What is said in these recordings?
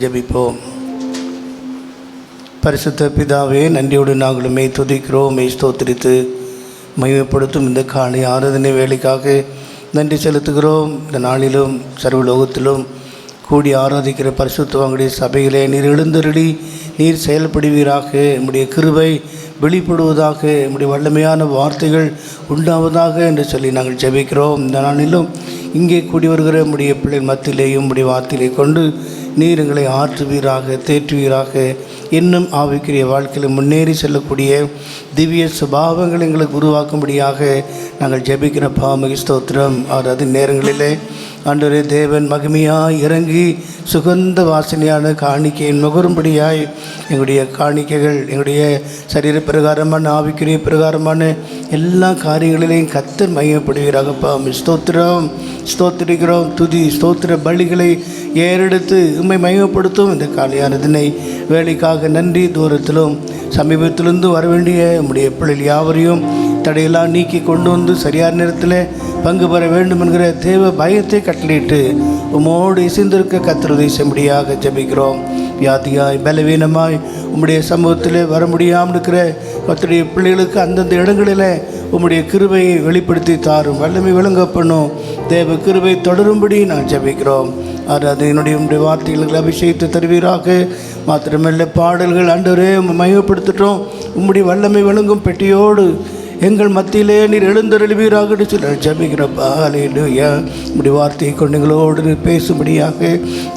ஜெபிப்போம். பரிசுத்த பிதாவே, நன்றியோடு நாங்களும் துதிக்கிறோம், ஸ்தோத்திரித்து மகிமைப்படுத்தும் இந்த காலை ஆராதனை வேலைக்காக நன்றி செலுத்துகிறோம். இந்த நாளிலும் சர்வலோகத்திலும் கூடி ஆராதிக்கிற பரிசுத்தவான்களுடைய சபையிலே நீர் எழுந்தருளி நீர் செயல்படுவீராக. நம்முடைய கிருபை வெளிப்படுவதாக, நம்முடைய வல்லமையான வார்த்தைகள் உண்டாவதாக என்று சொல்லி நாங்கள் ஜெபிக்கிறோம். இந்த நாளிலும் இங்கே கூடி வருகிற நம்முடைய பிள்ளைகள் மத்தியிலேயும் நம்முடைய வார்த்தையை கொண்டு நீர் எங்களை ஆற்றுவீராக, தேற்றுவீராக. இன்னும் ஆவிக்குரிய வாழ்க்கையில் முன்னேறி செல்லக்கூடிய திவ்ய சுபாவங்கள் எங்களுக்கு உருவாக்கும்படியாக நாங்கள் ஜெபிக்கிற பாமகி ஸ்தோத்திரம். அது நேரங்களிலே ஆண்டவரே தேவன் மகிமையாய் இறங்கி சுகந்த வாசனையான காணிக்கையின் நுகரும்படியாய் எங்களுடைய காணிக்கைகள், எங்களுடைய சரீர பிரகாரமான ஆவிக்குரிய பிரகாரமான எல்லா காரியங்களிலையும் கர்த்தர் மகிமைப்படுவீராகப்பா. ஸ்தோத்திரம், ஸ்தோத்திரிக்கிறோம். துதி ஸ்தோத்திர பலிகளை ஏறெடுத்து உம்மை மகிமைப்படுத்தும் இந்த காலையானதினை வேலைக்காக நன்றி. தூரத்திலும் சமீபத்திலிருந்து வர வேண்டிய நம்முடைய பிள்ளைகள் யாவரையும் தடையெல்லாம் நீக்கி கொண்டு வந்து சரியான நேரத்தில் பங்கு பெற வேண்டும் என்கிற தேவ பயத்தை கட்டளையிட்டு உம்மோடு இசைந்திருக்க கர்த்தர் உதவி செய்யும்படியாக ஜெபிக்கிறோம். வியாதியாய் பலவீனமாய் உம்முடைய சமூகத்தில் வர முடியாமல் இருக்கிற கர்த்தருடைய பிள்ளைகளுக்கு அந்தந்த இடங்களில் உம்முடைய கிருபையை வெளிப்படுத்தி தாரும், வல்லமை விளங்க பண்ணும். தேவ கிருபை தொடரும்படி நான் ஜெபிக்கிறோம். அது என்னுடைய உம்முடைய வார்த்தைகளுக்கு அபிஷேகத்தை தருவீராக. மாத்திரமல்ல பாடல்கள் ஆண்டவரே மகிமைப்படுத்திட்டோம். உம்முடைய வல்லமை விளங்கும் பெட்டியோடு எங்கள் மத்தியிலே நீர் எழுந்தருளுவீராக சொல்லி ஜெபிக்கிறப்பா. ஹல்லேலூயா. உம்முடைய வார்த்தையை கொண்டு எங்களோடு பேசும்படியாக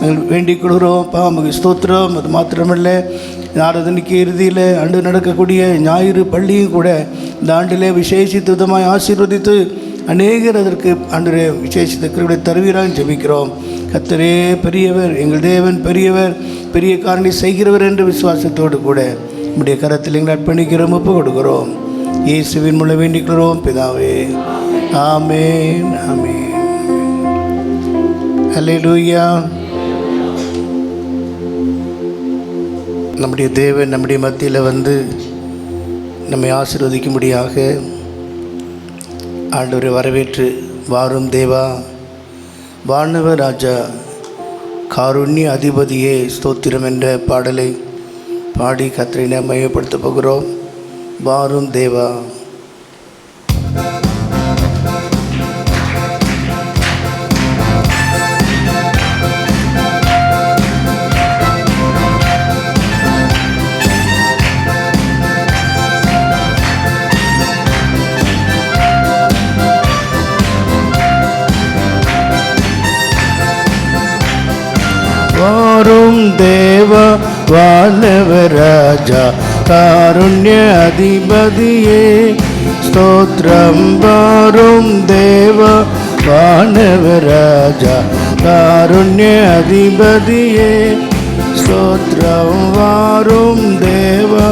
நாங்கள் வேண்டிக் கொள்கிறோம். பாமகி ஸ்தோத்திரம். அது மாத்திரமல்ல ஆராதனைக்கு இறுதியில் ஆண்டு நடக்கக்கூடிய ஞாயிறு பள்ளியும் கூட இந்த ஆண்டிலே விசேஷித்த விதமாய் ஆசீர்வதித்து அநேகர் அதற்கு ஆண்டு விசேஷித்த கிருபையை தருவீராக ஜெபிக்கிறோம். கர்த்தரே பெரியவர், எங்கள் தேவன் பெரியவர், பெரிய காரணி செய்கிறவர் என்ற விசுவாசத்தோடு கூட நம்முடைய கரத்தில் எங்களை அர்ப்பணிக்கிறோம், ஒப்பு கொடுக்கிறோம். இயேசுவின் மூலம் வேண்டிக்கிறோம் பிதாவே. ஆமென், ஆமென். ஹல்லேலூயா. நம்முடைய தேவன் நம்முடைய மத்தியில் வந்து நம்மை ஆசீர்வதிக்கும்படியாக ஆண்டவரை வரவேற்று வாரும் தேவா, வானவ ராஜா, காருண்ய அதிபதியே ஸ்தோத்திரம் என்ற பாடலை பாடி கர்த்தரை மையப்படுத்த போகிறோம். வாரும் தேவா. வாரும் தேவா, வானவராஜா, காருண்ய அதிபதியே ஸ்தோத்திரம். வாரும் தேவா, வானவராஜா, காருண்ய அதிபதியே ஸ்தோத்திரம். வாரும் தேவா,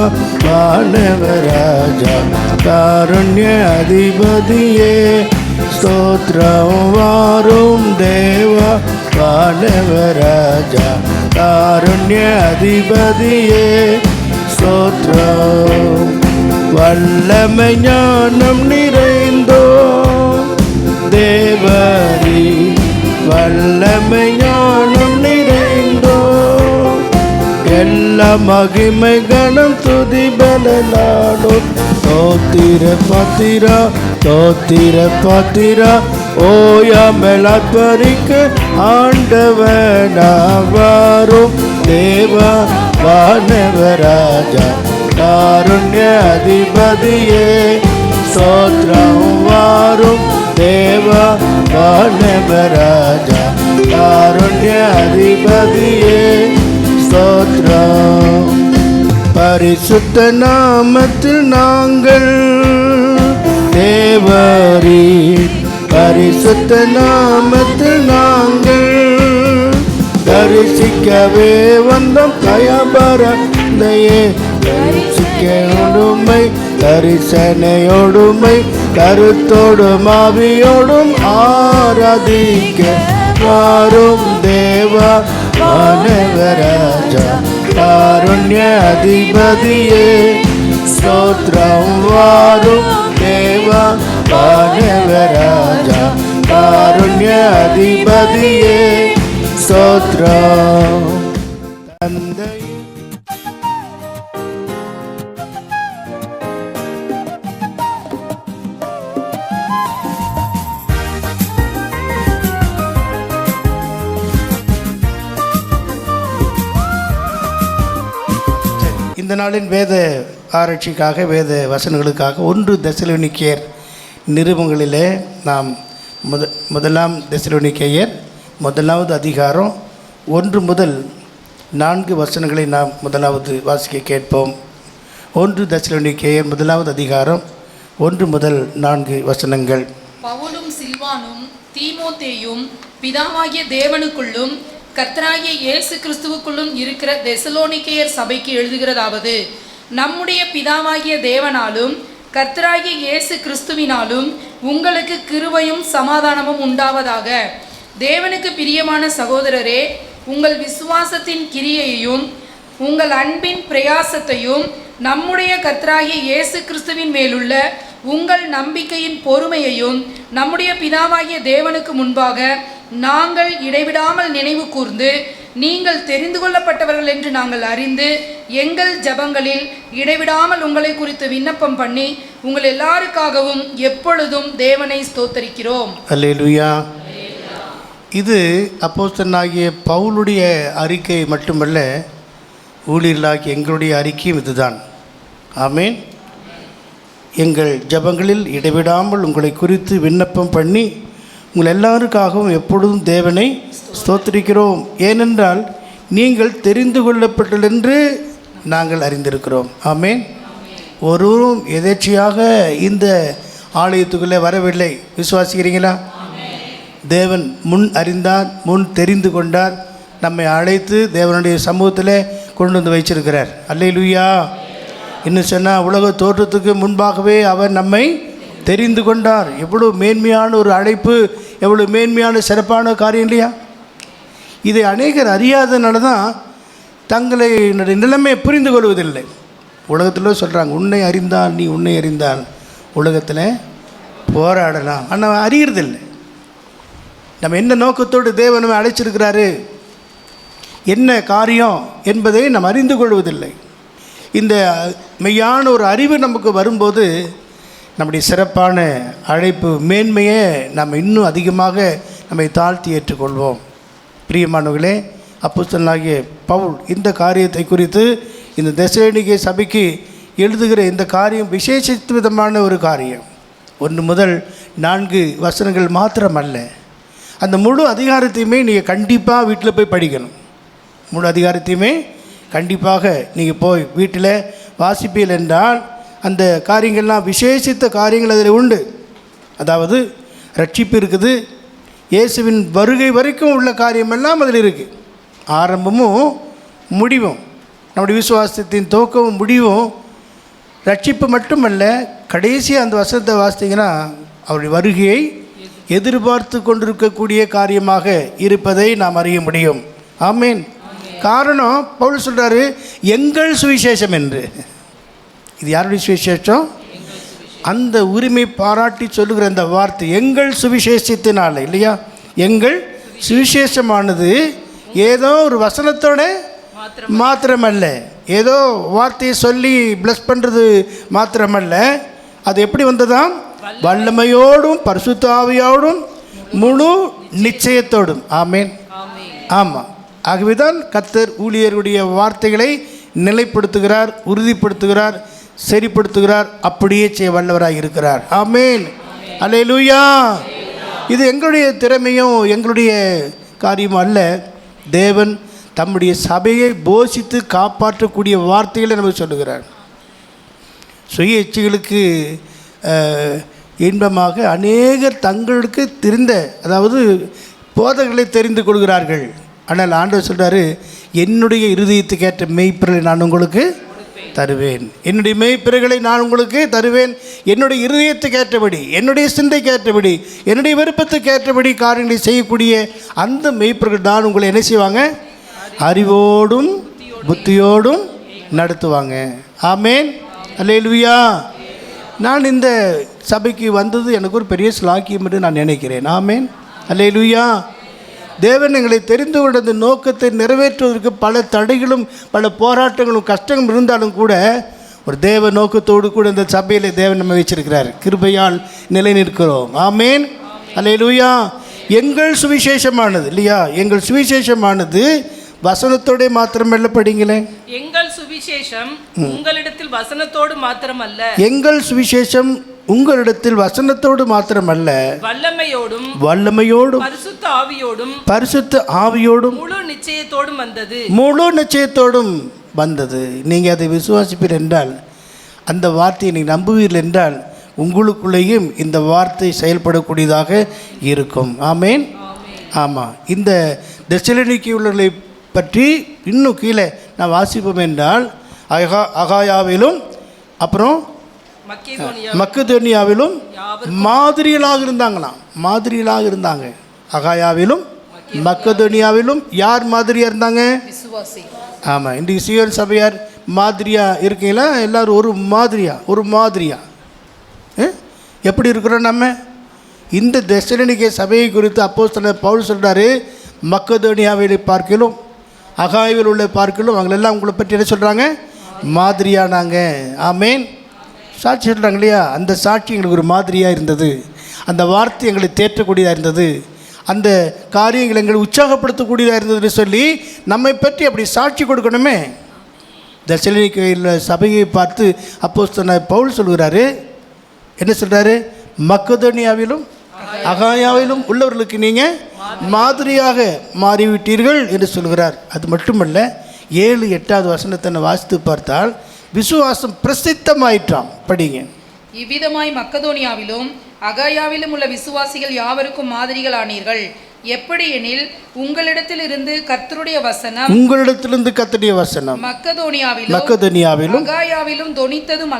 வானவராஜா, காருண்ய அதிபதியே ஸ்தோத்திரம். வாரும் தேவா, வானவராஜா, காருண்ய அதிபதியே ஸ்தோத்திரம். வல்லமை ஞானம் நிறைந்தோ தேவரீ, வல்லமை ஞானம் நிறைந்தோ எல்லா மகிமை கணம் துதி பலனானோ. தோத்திர பாத்திரா, தோத்திர பாத்திரா, ஓயாமல் ஆர்ப்பரிக்க ஆண்டவனா. வாரும் தேவா, வானவராஜா, காருண்ய அதிபதியே ஸ்தோத்திரம். வாரும் தேவா, வானவராஜா, காருண்ய அதிபதியே ஸ்தோத்திரம். பரிசுத்த நாமத்தில் நாங்கள் தேவரீ, பரிசுத்த நாமத்தில் நாங்கள் தரிசிக்கவே வந்தோம். கயபரந்தையே தரிசிக்கோடுமை, தரிசனையோடுமை, கருத்தோடும் ஆவியோடும் ஆராதிக்க. வாரும் தேவா, வானவராஜா, காருண்ய அதிபதியே ஸ்தோத்திரம். வாரும் தேவா, வானவராஜா, காருண்ய அதிபதியே ஸ்தோத்திரம். தந்தையே இந்த நாளின் வேத ஆராய்ச்சிக்காக வேத வசனங்களுக்காக 1 தெசலோனிக்கேயர் நிருபங்களிலே நாம் முதலாம் தெசலோனிக்கேயர் 1வது அதிகாரம் 1 முதல் 4 வசனங்களை நாம் முதலாவது வாசிக்க கேட்போம். 1 தெசலோனிக்கேயர் 1வது அதிகாரம் 1 முதல் 4 வசனங்கள். பவுலும் சில்வானும் தீமோத்தேயும் பிதாவாகிய தேவனுக்குள்ளும் கர்த்தராகிய இயேசு கிறிஸ்துவுக்குள்ளும் இருக்கிற தெசலோனிக்கேயர் சபைக்கு எழுதுகிறதாவது, நம்முடைய பிதாவாகிய தேவனாலும் கர்த்தராகிய இயேசு கிறிஸ்துவினாலும் உங்களுக்கு கிருபையும் சமாதானமும் உண்டாவதாக. தேவனுக்கு பிரியமான சகோதரரே, உங்கள் விசுவாசத்தின் கிரியையையும் உங்கள் அன்பின் பிரயாசத்தையும் நம்முடைய கர்த்தராகிய இயேசு கிறிஸ்துவின் மேலுள்ள உங்கள் நம்பிக்கையின் பொறுமையையும் நம்முடைய பிதாவாகிய தேவனுக்கு முன்பாக நாங்கள் இடைவிடாமல் நினைவு கூர்ந்து, நீங்கள் தெரிந்து கொள்ளப்பட்டவர்கள் என்று நாங்கள் அறிந்து எங்கள் ஜபங்களில் இடைவிடாமல் உங்களை குறித்து விண்ணப்பம் பண்ணி உங்கள் எல்லாருக்காகவும் எப்பொழுதும் தேவனை ஸ்தோத்தரிக்கிறோம். அல்லேலூயா. இது அப்போஸ்தலனாகிய பவுலுடைய அறிக்கை மட்டுமல்ல, ஊழியர்களாகிய எங்களுடைய அறிக்கையும் இதுதான். ஆமேன். எங்கள் ஜபங்களில் இடைவிடாமல் உங்களை குறித்து விண்ணப்பம் பண்ணி உங்கள் எல்லாருக்காகவும் எப்பொழுதும் தேவனை ஸ்தோத்திரிக்கிறோம். ஏனென்றால் நீங்கள் தெரிந்து கொள்ளப்பட்டல் என்று நாங்கள் அறிந்திருக்கிறோம். ஆமேன். ஒருவரும் எதேச்சையாக இந்த ஆலயத்துக்குள்ளே வரவில்லை. விசுவாசிக்கிறீங்களா? தேவன் முன் அறிந்தார், முன் தெரிந்து கொண்டார், நம்மை அழைத்து தேவனுடைய சமூகத்தில் கொண்டு வந்து வைச்சிருக்கிறார். அல்லேலூயா. இன்னும் சொன்னால் உலக தோற்றத்துக்கு முன்பாகவே அவர் நம்மை தெரிந்து கொண்டார். எவ்வளோ மேன்மையான ஒரு அழைப்பு, எவ்வளோ மேன்மையான சிறப்பான காரியம் இல்லையா? இதை அநேகர் அறியாதனால தான் தங்களை நிலைமையை புரிந்து கொள்வதில்லை. உலகத்தில் சொல்கிறாங்க, உன்னை அறிந்தால் நீ உன்னை அறிந்தால் உலகத்தில் போராடலாம். ஆனால் அறியறதில்லை. நம்ம என்ன நோக்கத்தோடு தேவன் நம்ம அழைச்சிருக்கிறாரு, என்ன காரியம் என்பதை நம்ம அறிந்து கொள்வதில்லை. இந்த மெய்யான ஒரு அறிவு நமக்கு வரும்போது நம்முடைய சிறப்பான அழைப்பு மேன்மையை நம்ம இன்னும் அதிகமாக நம்மை தாழ்த்தி ஏற்றுக்கொள்வோம். பிரியமானவர்களே, அப்போஸ்தலனாகிய பவுல் இந்த காரியத்தை குறித்து இந்த தெசலோனிக்கே சபைக்கு எழுதுகிற இந்த காரியம் விசேஷித்த விதமான ஒரு காரியம். 1 முதல் 4 வசனங்கள் மாத்திரமல்ல, அந்த முழு அதிகாரத்தையுமே நீங்கள் கண்டிப்பாக வீட்டில் போய் படிக்கணும். முழு அதிகாரத்தையுமே கண்டிப்பாக நீங்கள் போய் வீட்டில் வாசிப்பீர்கள் என்றால் அந்த காரியங்கள்லாம் விசேஷித்த காரியங்கள் அதில் உண்டு. அதாவது ரட்சிப்பு இருக்குது, இயேசுவின் வருகை வரைக்கும் உள்ள காரியமெல்லாம் அதில் இருக்குது. ஆரம்பமும் முடிவும், நம்முடைய விசுவாசத்தின் துவக்கமும் முடிவும் ரட்சிப்பு மட்டுமல்ல, கடைசியாக அந்த வசனத்தை வாசித்தீங்கன்னா அவருடைய வருகையை எதிர்பார்த்து கொண்டிருக்கக்கூடிய காரியமாக இருப்பதை நாம் அறிய முடியும். ஆமேன். காரணம், பவுல் சொல்கிறாரு எங்கள் சுவிசேஷம் என்று. இது யாருடைய சுவிசேஷம்? அந்த உரிமை பாராட்டி சொல்லுகிற அந்த வார்த்தை எங்கள் சுவிசேஷத்தினால இல்லையா? எங்கள் சுவிசேஷமானது ஏதோ ஒரு வசனத்தோட மாத்திரமல்ல, ஏதோ வார்த்தையை சொல்லி பிளஸ் பண்ணுறது மாத்திரமல்ல, அது எப்படி வந்ததாம்? வல்லமையோடும் பரிசுத்த ஆவியோடும் முழு நிச்சயத்தோடும். ஆமேன். ஆமாம். ஆகவேதான் கர்த்தர் ஊழியருடைய வார்த்தைகளை நிலைப்படுத்துகிறார், உறுதிப்படுத்துகிறார், சரிப்படுத்துகிறார், அப்படியே செய்ய வல்லவராக இருக்கிறார். ஆமேன். அல்லேலூயா. இது எங்களுடைய திறமையும் எங்களுடைய காரியமும் அல்ல. தேவன் தம்முடைய சபையை போஷித்து காப்பாற்றக்கூடிய வார்த்தைகளை நமக்கு சொல்லுகிறார். சுய இச்சைகளுக்கு இன்பமாக அநேகர் தங்களுக்கு தெரிந்த, அதாவது போதகளை தெரிந்து கொள்கிறார்கள். ஆனால் ஆண்டவர் சொல்கிறாரு, என்னுடைய இருதயத்துக்கேற்ற மெய்ப்பிரலை நான் உங்களுக்கு தருவேன். என்னுடைய மெய்ப்பிரகளை நான் உங்களுக்கு தருவேன். என்னுடைய இருதயத்துக்கு ஏற்றபடி, என்னுடைய சிந்தைக்கு ஏற்றபடி, என்னுடைய விருப்பத்துக்கு ஏற்றபடி காரியங்களை செய்யக்கூடிய அந்த மெய்ப்பிரர்கள் தான் உங்களை என்ன செய்வாங்க? அறிவோடும் புத்தியோடும் நடத்துவாங்க. ஆமேன். அல்லேலூயா. நான் இந்த சபைக்கு வந்தது எனக்கு ஒரு பெரிய ஸ்லாக்கியம் என்று நான் நினைக்கிறேன். ஆமேன். அல்லேலூயா. தேவன் எங்களை தெரிந்து கொண்ட அந்த நோக்கத்தை நிறைவேற்றுவதற்கு பல தடைகளும் பல போராட்டங்களும் கஷ்டங்களும் இருந்தாலும் கூட ஒரு தேவ நோக்கத்தோடு கூட இந்த சபையில் தேவன் நம்ம வச்சிருக்கிறார். கிருபையால் நிலை நிற்கிறோம். ஆமேன், அல்லேலூயா. எங்கள் சுவிசேஷமானது இல்லையா, எங்கள் சுவிசேஷமானது வசனத்தோட மாத்திரமல்ல. படிங்களேன். எங்கள் சுவிசேஷம் உங்களிடத்தில் வசனத்தோடு மாத்திரமல்ல, எங்கள் சுவிசேஷம் உங்களிடத்தில் வசனத்தோடு மாத்திரமல்ல, வல்லமையோடும் பரிசுத்த ஆவியோடும் முழு நிச்சயத்தோடும் வந்தது. முழு நிச்சயத்தோடும் வந்தது. நீங்கள் அதை விசுவாசிப்பீர் என்றால், அந்த வார்த்தையை நீங்கள் நம்புவீர்கள் என்றால், உங்களுக்குள்ளேயும் இந்த வார்த்தை செயல்படக்கூடியதாக இருக்கும். ஆமேன். ஆமாம். இந்த தெசலோனிக்கேயர்களை பற்றி இன்னும் கீழே நான் வாசிப்போம் என்றால், அகாயாவிலும் அப்புறம் மக்கெதோனியாவிலும் மாதிரிகளாக இருந்தாங்களாம். மாதிரிகளாக இருந்தாங்க. அகாயாவிலும் மக்கெதோனியாவிலும் யார் மாதிரியாக இருந்தாங்க? ஆமாம். இன்றைக்கு சீயோன் சபையார் மாதிரியாக இருக்கீங்களா? எல்லோரும் ஒரு மாதிரியா எப்படி இருக்கிறோம் நம்ம? இந்த தெசலோனிக்கே சபையை குறித்து அப்போஸ்தலர் பவுல் சொல்கிறாரு, மக்கெதோனியாவை பார்க்கலும் அகாயாவில் உள்ள பார்க்கலும் அவங்களெல்லாம் உங்களை பற்றி என்ன சொல்கிறாங்க? மாதிரியானாங்க. ஆமேன். சாட்சி சொல்கிறாங்க இல்லையா? அந்த சாட்சி எங்களுக்கு ஒரு மாதிரியாக இருந்தது. அந்த வார்த்தை எங்களை தேற்றக்கூடியதாக இருந்தது. அந்த காரியங்கள் எங்களை உற்சாகப்படுத்தக்கூடியதாக இருந்ததுன்னு சொல்லி நம்மை பற்றி அப்படி சாட்சி கொடுக்கணுமே. தெசலோனிக்கேயில் சபையை பார்த்து அப்போஸ்தலர் பவுல் சொல்கிறாரு, என்ன சொல்கிறாரு? மக்கெதோனியாவிலும் அகாயாவிலும் உள்ளவர்களுக்கு நீங்கள் மாதிரியாக மாறிவிட்டீர்கள் என்று சொல்கிறார். அது மட்டுமல்ல, 7-8 வசனத்தை வாசித்து பார்த்தால் விசுவாசம் பிரசித்தமாயிற்றாம். படிங்க. இவ்விதமாய் மக்கெதோனியாவிலும் அகாயாவிலும் உள்ள விசுவாசிகள் யாவருக்கும் மாதிரிகள் ஆனீர்கள். எப்படி எனில் உங்களிடத்திலிருந்து கர்த்தருடைய வசனம் மக்கெதோனியாவிலும் அகாயாவிலும் தொனித்ததும்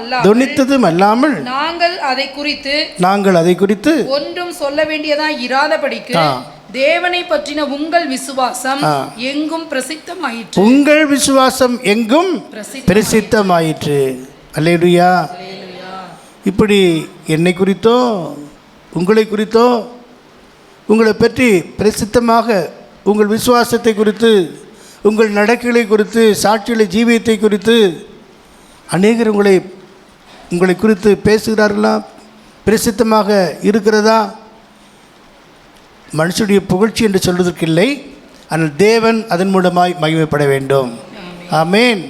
அல்லாமல் நாங்கள் அதை குறித்து ஒன்றும் சொல்ல வேண்டியதா இராதபடிக்கு தேவனை பற்றின உங்கள் விசுவாசம் எங்கும் பிரசித்தமாயிற்று. உங்கள் விசுவாசம் எங்கும் பிரசித்தமாயிற்று. அல்லேலூயா. இப்படி என்னை குறித்தோ உங்களை குறித்தோ உங்களை பற்றி பிரசித்தமாக உங்கள் விசுவாசத்தை குறித்து, உங்கள் நடக்கைகளை குறித்து, சாட்சிகளை ஜீவியத்தை குறித்து அநேகர் உங்களை குறித்து பேசுகிறார்களா? பிரசித்தமாக இருக்கிறதா? மனுஷனுடைய புகழ்ச்சி என்று சொல்வதற்கில்லை, ஆனால் தேவன் அதன் மூலமாய் மகிமைப்பட வேண்டும். ஆமேன்,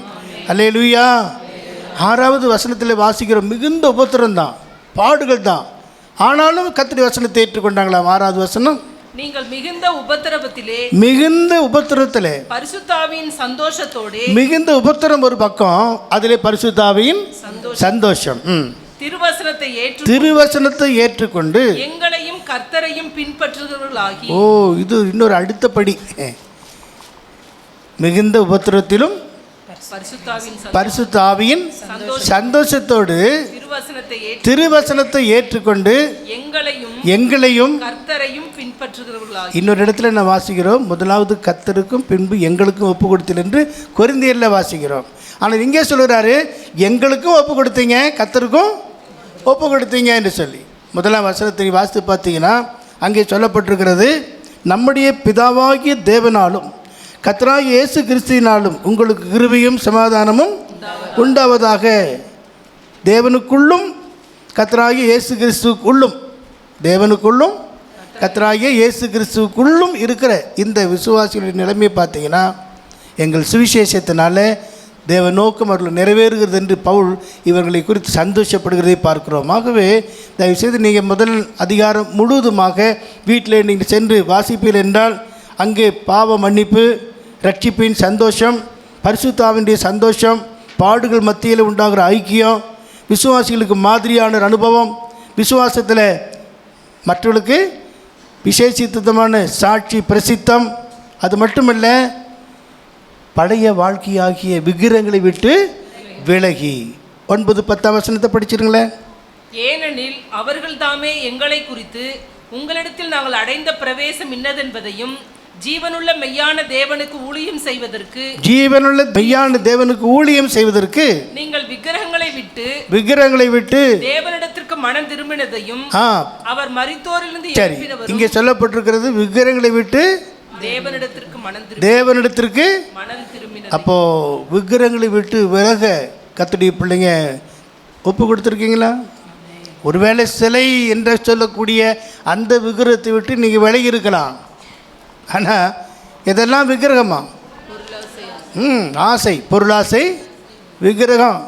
அல்லேலூயா. 6வது வசனத்தில் வாசிக்கிறோம், மிகுந்த உபத்திரம் தான், பாடுகள் தான், ஆனாலும் கர்த்தருடைய வசனத்தை ஏற்றுக்கொண்டாங்களாம். 6வது வசனம், நீங்கள் மிகுந்த உபத்திரத்திலே பரிசுத்தாவின் சந்தோஷத்தோடு, மிகுந்த உபத்திரம் ஒரு பக்கம், அதிலே பரிசுத்தாவின் சந்தோஷம், திருவசனத்தை ஏற்றுக்கொண்டு எங்களையும் கர்த்தரையும் பின்பற்றுகிறவர்களாகி. ஓ, இது இன்னொரு அடுத்த படி. மிகுந்த உபத்திரத்திலும் பரிசுத்தாவியின் சந்தோஷத்தோடு திருவசனத்தை ஏற்றுக்கொண்டு எங்களையும் கர்த்தரையும் பின்பற்றுகிறவர்களாகி. இன்னொரு இடத்துல நான் வாசிக்கிறோம், முதலாவது கர்த்தருக்கும் பின்பு எங்களுக்கும் ஒப்பு கொடுத்தீர்கள் என்று கொரிந்தியர்ல வாசிக்கிறோம். ஆனால் இங்கே சொல்கிறாரு, எங்களுக்கும் ஒப்பு கொடுத்தீங்க, கர்த்தருக்கும் ஒப்பு கொடுத்தீங்க என்று சொல்லி. முதலாம் வசனத்தை வாசித்து பார்த்தீங்கன்னா அங்கே சொல்லப்பட்டிருக்கிறது, நம்முடைய பிதாவாகிய தேவனாலும் கர்த்தராகிய இயேசு கிறிஸ்துவினாலும் உங்களுக்கு கிருபையும் சமாதானமும் உண்டாவதாக. தேவனுக்குள்ளும் கர்த்தராகிய இயேசு கிறிஸ்துவுக்குள்ளும், தேவனுக்குள்ளும் கர்த்தராகிய இயேசு கிறிஸ்துவுக்குள்ளும் இருக்கிற இந்த விசுவாசிகளின் நிலைமையை பார்த்தீங்கன்னா, எங்கள் சுவிசேஷத்தினால தேவ நோக்கம் அவர்கள் நிறைவேறுகிறது என்று பவுல் இவர்களை குறித்து சந்தோஷப்படுகிறதை பார்க்கிறோம். ஆகவே தயவுசெய்து நீங்கள் முதல் அதிகாரம் முழுவதுமாக வீட்டில் நீங்கள் சென்று வாசிப்பீர்கள் என்றால், அங்கே பாவ மன்னிப்பு, ரட்சிப்பின் சந்தோஷம், பரிசுத்தாவினுடைய சந்தோஷம், பாடுகள் மத்தியில் உண்டாகிற ஐக்கியம், விசுவாசிகளுக்கு மாதிரியான அனுபவம், விசுவாசத்தில் மற்றவர்களுக்கு விசேஷித்தமான சாட்சி பிரசித்தம், அது மட்டுமல்ல பழைய வாழ்க்கையாகிய விக்கிரங்களை விட்டு விலகி. 9-10 வசனத்தை படிச்சிருங்களேன். ஏனெனில் அவர்கள் தாமே எங்களை குறித்து உங்களிடத்தில் நாங்கள் அடைந்த பிரவேசம் இன்னதென்பதையும் ஜீவனுள்ள மெய்யான தேவனுக்கு ஊழியம் செய்வதற்கு நீங்கள் விக்கிரகங்களை விட்டு தேவனிடத்திற்கு மனம் திரும்பினதையும் அவர் மரித்தோரிலிருந்து எழுப்பினவரும். இங்கே சொல்லப்பட்டிருக்கிறது, விக்கிரகங்களை விட்டு தேவனிடத்திற்கு மனம் திரும்பின. அப்போ விக்கிரகங்களை விட்டு விலக கர்த்தருடைய பிள்ளைங்க ஒப்பு கொடுத்துருக்கீங்களா? ஒருவேளை சிலை என்று சொல்லக்கூடிய அந்த விக்கிரகத்தை விட்டு நீங்கள் விலகி இருக்கலாம். ஆனால் இதெல்லாம் விக்கிரகமா? ஆசை, பொருளாசை விக்கிரகம்.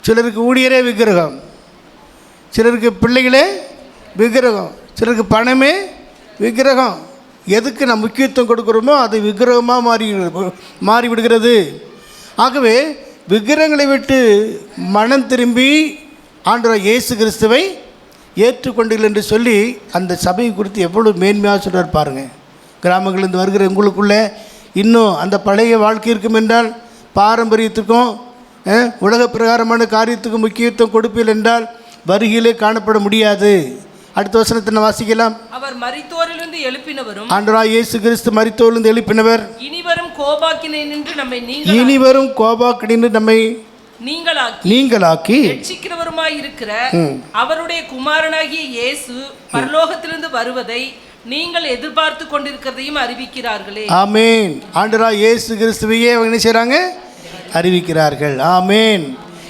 சிலருக்கு ஊழியரே விக்கிரகம், சிலருக்கு பிள்ளைகளே விக்கிரகம், சிலருக்கு பணமே விக்கிரகம். எதுக்கு நம்ம முக்கியத்துவம் கொடுக்குறோமோ அது விக்கிரகமாக மாறிவிடுகிறது. ஆகவே விக்கிரகங்களை விட்டு மனம் திரும்பி ஆண்டவர் இயேசு கிறிஸ்துவை ஏற்றுக்கொண்டீர்கள் என்று சொல்லி அந்த சபையை குறித்து எவ்வளோ மேன்மையாக சொல்கிறார் பாருங்கள். கிராமங்களிலிருந்து வருகிற உங்களுக்குள்ளே இன்னும் அந்த பழைய வாழ்க்கை இருக்கும் என்றால், பாரம்பரியத்துக்கும் உலக பிரகாரமான காரியத்துக்கும் முக்கியத்துவம் கொடுப்பீர்கள் என்றால் வருகையிலே காணப்பட முடியாது. அடுத்த வசனத்தை வாசிக்கலாம். அவர் மரித்தோரிலிருந்து எழுப்பினவரும், ஆண்டவராகிய இயேசு கிறிஸ்து மரித்தோரிலிருந்து எழுப்பினவர், இனிவரும் கோபாக்கினின்று நம்மை நீங்களாக்கி ரட்சிக்கிறவருமாய் இருக்கிற அவருடைய குமாரனாகிய இயேசு பரலோகத்திலிருந்து வருவதை நீங்கள் எதிர்பார்த்து கொண்டிருக்கிறதையும் அறிவிக்கிறார்களே. ஆமேன். ஆண்டவராகிய இயேசு கிறிஸ்துவையே அவங்க என்ன செய்றாங்க? அறிவிக்கிறார்கள். ஆமேன்.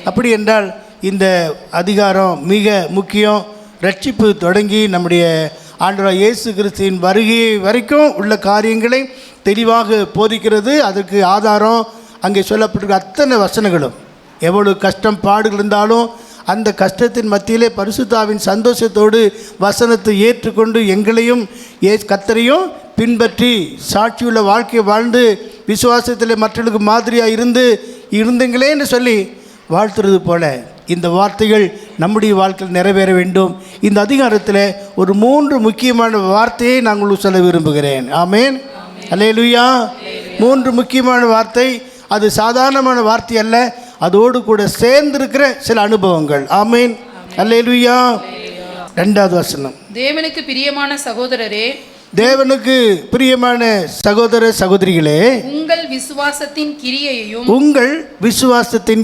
அப்படி என்றால் இந்த அதிகாரம் மிக முக்கியம். ரட்சிப்பு தொடங்கி நம்முடைய ஆண்டவராகிய இயேசு கிறிஸ்துவின் வருகை வரைக்கும் உள்ள காரியங்களை தெளிவாக போதிக்கிறது. அதற்கு ஆதாரம் அங்கே சொல்லப்பட்டிருக்க அத்தனை வசனங்களும். எவ்வளவு கஷ்டம் பாடுகள் இருந்தாலும் அந்த கஷ்டத்தின் மத்தியிலே பரிசுத்தாவின் சந்தோஷத்தோடு வசனத்தை ஏற்றுக்கொண்டு எங்களையும் கர்த்தரையும் பின்பற்றி சாட்சியுள்ள வாழ்க்கையை வாழ்ந்து விசுவாசத்தில் மற்றவர்களுக்கு மாதிரியாக இருந்தீங்களேன்னு சொல்லி வாழ்த்துறது போல இந்த வார்த்தைகள் நம்முடைய வாழ்க்கையில் நிறைவேற வேண்டும். இந்த அதிகாரத்தில் ஒரு 3 முக்கியமான வார்த்தையை நான் உங்களுக்கு சொல்ல விரும்புகிறேன். ஆமேன். அல்லேலூயா. 3 முக்கியமான வார்த்தை. அது சாதாரணமான வார்த்தை அல்ல, அதோடு கூட சேர்ந்திருக்கிற சில அனுபவங்கள். ஆமேன். அல்லேலூயா. 2வது வசனம். தேவனுக்கு பிரியமான சகோதரரே, தேவனுக்கு பிரியமான சகோதர சகோதரிகளே, உங்கள் விசுவாசத்தின்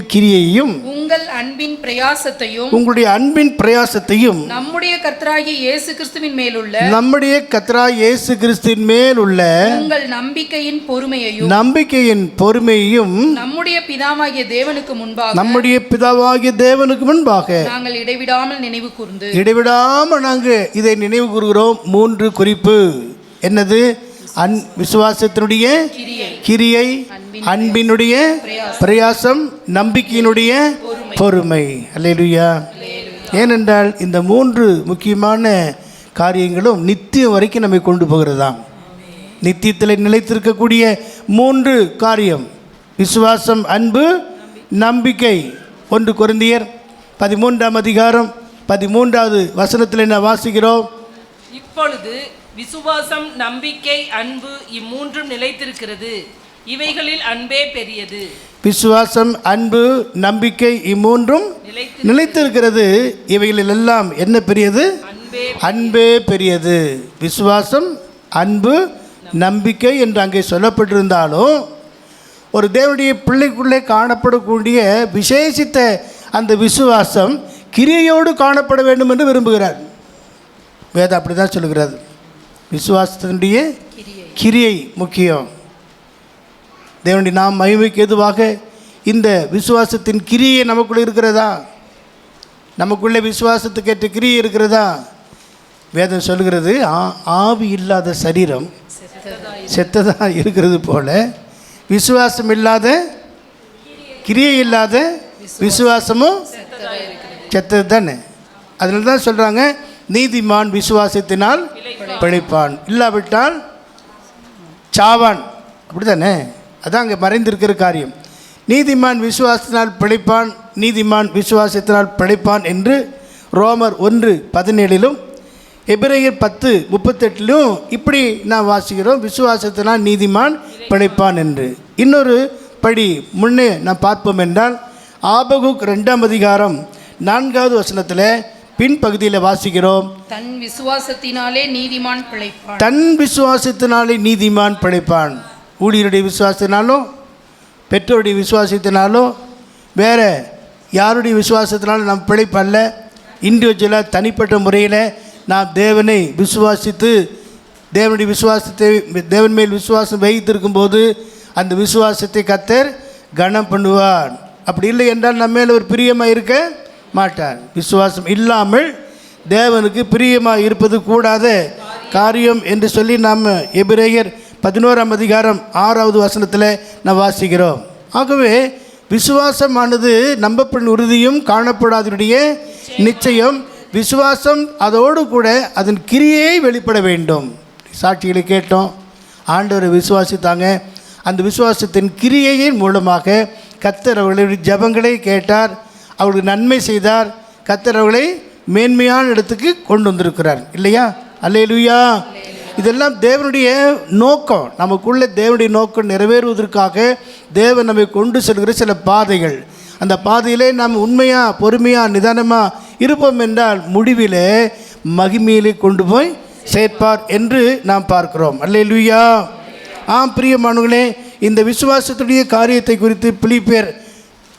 கிரியையையும் உங்கள் அன்பின் பிரயாசத்தையும் நம்முடைய கர்த்தராகிய இயேசு கிறிஸ்துவின் மேலுள்ள உங்கள் நம்பிக்கையின் பொறுமையையும் நம்முடைய பிதாவாகிய தேவனுக்கு முன்பாக நாங்கள் இடைவிடாமல் நாங்கள் இதை நினைவு கூறுகிறோம். 3 குறிப்பு. என்னது? விசுவாசத்தினுடைய கிரியை, அன்பினுடைய பிரயாசம், நம்பிக்கையினுடைய பொறுமை. அல்லேலூயா. ஏனென்றால் இந்த 3 முக்கியமான காரியங்களும் நித்தியம் வரைக்கும் நம்மை கொண்டு போகிறதாம். நித்தியத்தில் நிலைத்திருக்கக்கூடிய 3 காரியம்: விசுவாசம், அன்பு, நம்பிக்கை. 1 கொரிந்தியர் 13ஆம் அதிகாரம் 13வது வசனத்தில் என்ன வாசிக்கிறோம்? இப்பொழுது விசுவாசம், நம்பிக்கை, அன்பு இம்மூன்றும் நிலைத்திருக்கிறது, இவைகளில் அன்பே பெரியது. விசுவாசம், அன்பு, நம்பிக்கை இம்மூன்றும் நிலைத்திருக்கிறது, இவைகளில் எல்லாம் என்ன பெரியது? அன்பே பெரியது. விசுவாசம், அன்பு, நம்பிக்கை என்று அங்கே சொல்லப்பட்டிருந்தாலும் ஒரு தேவனுடைய பிள்ளைக்குள்ளே காணப்படக்கூடிய விசேஷித்த அந்த விசுவாசம் கிரியையோடு காணப்பட வேண்டும் என்று விரும்புகிறார். வேதம் அப்படி தான் சொல்லுகிறது. விசுவாசத்தினுடைய கிரியை முக்கியம். தேவனுடைய நாம் மகிமைக்கு எதுவாக இந்த விசுவாசத்தின் கிரியை நமக்குள்ளே இருக்கிறதா? நமக்குள்ளே விசுவாசத்துக்கு ஏற்ற கிரியை இருக்கிறதா? வேதம் சொல்கிறது, ஆவி இல்லாத சரீரம் செத்ததாக இருக்கிறது போல விசுவாசம் இல்லாத கிரியை இல்லாத விசுவாசமும் செத்தது தானே. அதனால தான் சொல்கிறாங்க, நீதிமான் விசுவாசத்தினால் பிழைப்பான், இல்லாவிட்டால் சாவான். அப்படி தானே? அதான் அங்கே மறைந்திருக்கிற காரியம். நீதிமான் விசுவாசத்தினால் பிழைப்பான், நீதிமான் விசுவாசத்தினால் பிழைப்பான் என்று ரோமர் 1:17 எபிரேயர் 10:38 இப்படி நான் வாசிக்கிறோம். விசுவாசத்தினால் நீதிமான் பிழைப்பான் என்று. இன்னொரு படி முன்னே நான் பார்ப்போம் என்றால் ஆபகுக் 2ஆம் அதிகாரம் 4வது வசனத்தில் பின்பகுதியில் வாசிக்கிறோம், தன் விசுவாசத்தினாலே நீதிமான் பிழைப்பான். தன் விசுவாசத்தினாலே நீதிமான் பிழைப்பான். ஊழியருடைய விசுவாசத்தினாலோ, பெற்றோருடைய விசுவாசத்தினாலோ, வேற யாருடைய விசுவாசத்தினாலும் நாம் பிழைப்பல்ல. இண்டிவிஜுவலாக தனிப்பட்ட முறையில் நாம் தேவனை விசுவாசித்து தேவனுடைய விசுவாசத்தை தேவன் மேல் விசுவாசம் வைத்திருக்கும் போது அந்த விசுவாசத்தை கர்த்தர் கனம் பண்ணுவார். அப்படி இல்லை என்றால் நம்ம மேல் ஒரு பிரியமாக இருக்க மாட்டார். விசுவாசம் இல்லாமல் தேவனுக்கு பிரியமாக இருப்பது கூடாத காரியம் என்று சொல்லி நாம் எபிரேயர் 11ஆம் அதிகாரம் 6வது வசனத்தில் நாம் வாசிக்கிறோம். ஆகவே விசுவாசமானது நம்பப்படும் உறுதியும் காணப்படாதனுடைய நிச்சயம். விசுவாசம் அதோடு கூட அதன் கிரியை வெளிப்பட வேண்டும். சாட்சிகளை கேட்டோம், ஆண்டவரை விசுவாசித்தாங்க. அந்த விசுவாசத்தின் கிரியையின் மூலமாக கர்த்தர் அவர்களுடைய ஜெபங்களை கேட்டார், அவர்களுக்கு நன்மை செய்தார், கர்த்தர் அவர்களை மேன்மையான இடத்துக்கு கொண்டு வந்திருக்கிறார் இல்லையா? அல்லேலூயா. இதெல்லாம் தேவனுடைய நோக்கம். நமக்குள்ளே தேவனுடைய நோக்கம் நிறைவேறுவதற்காக தேவன் நம்மை கொண்டு செல்கிற சில பாதைகள். அந்த பாதையிலே நாம் உண்மையாக பொறுமையாக நிதானமாக இருப்போம் என்றால் முடிவிலே மகிமையிலே கொண்டு போய் சேர்ப்பார் என்று நாம் பார்க்கிறோம். அல்லேலூயா. பிரியமானவர்களே, இந்த விசுவாசத்துடைய காரியத்தை குறித்து பிலிப்பியர்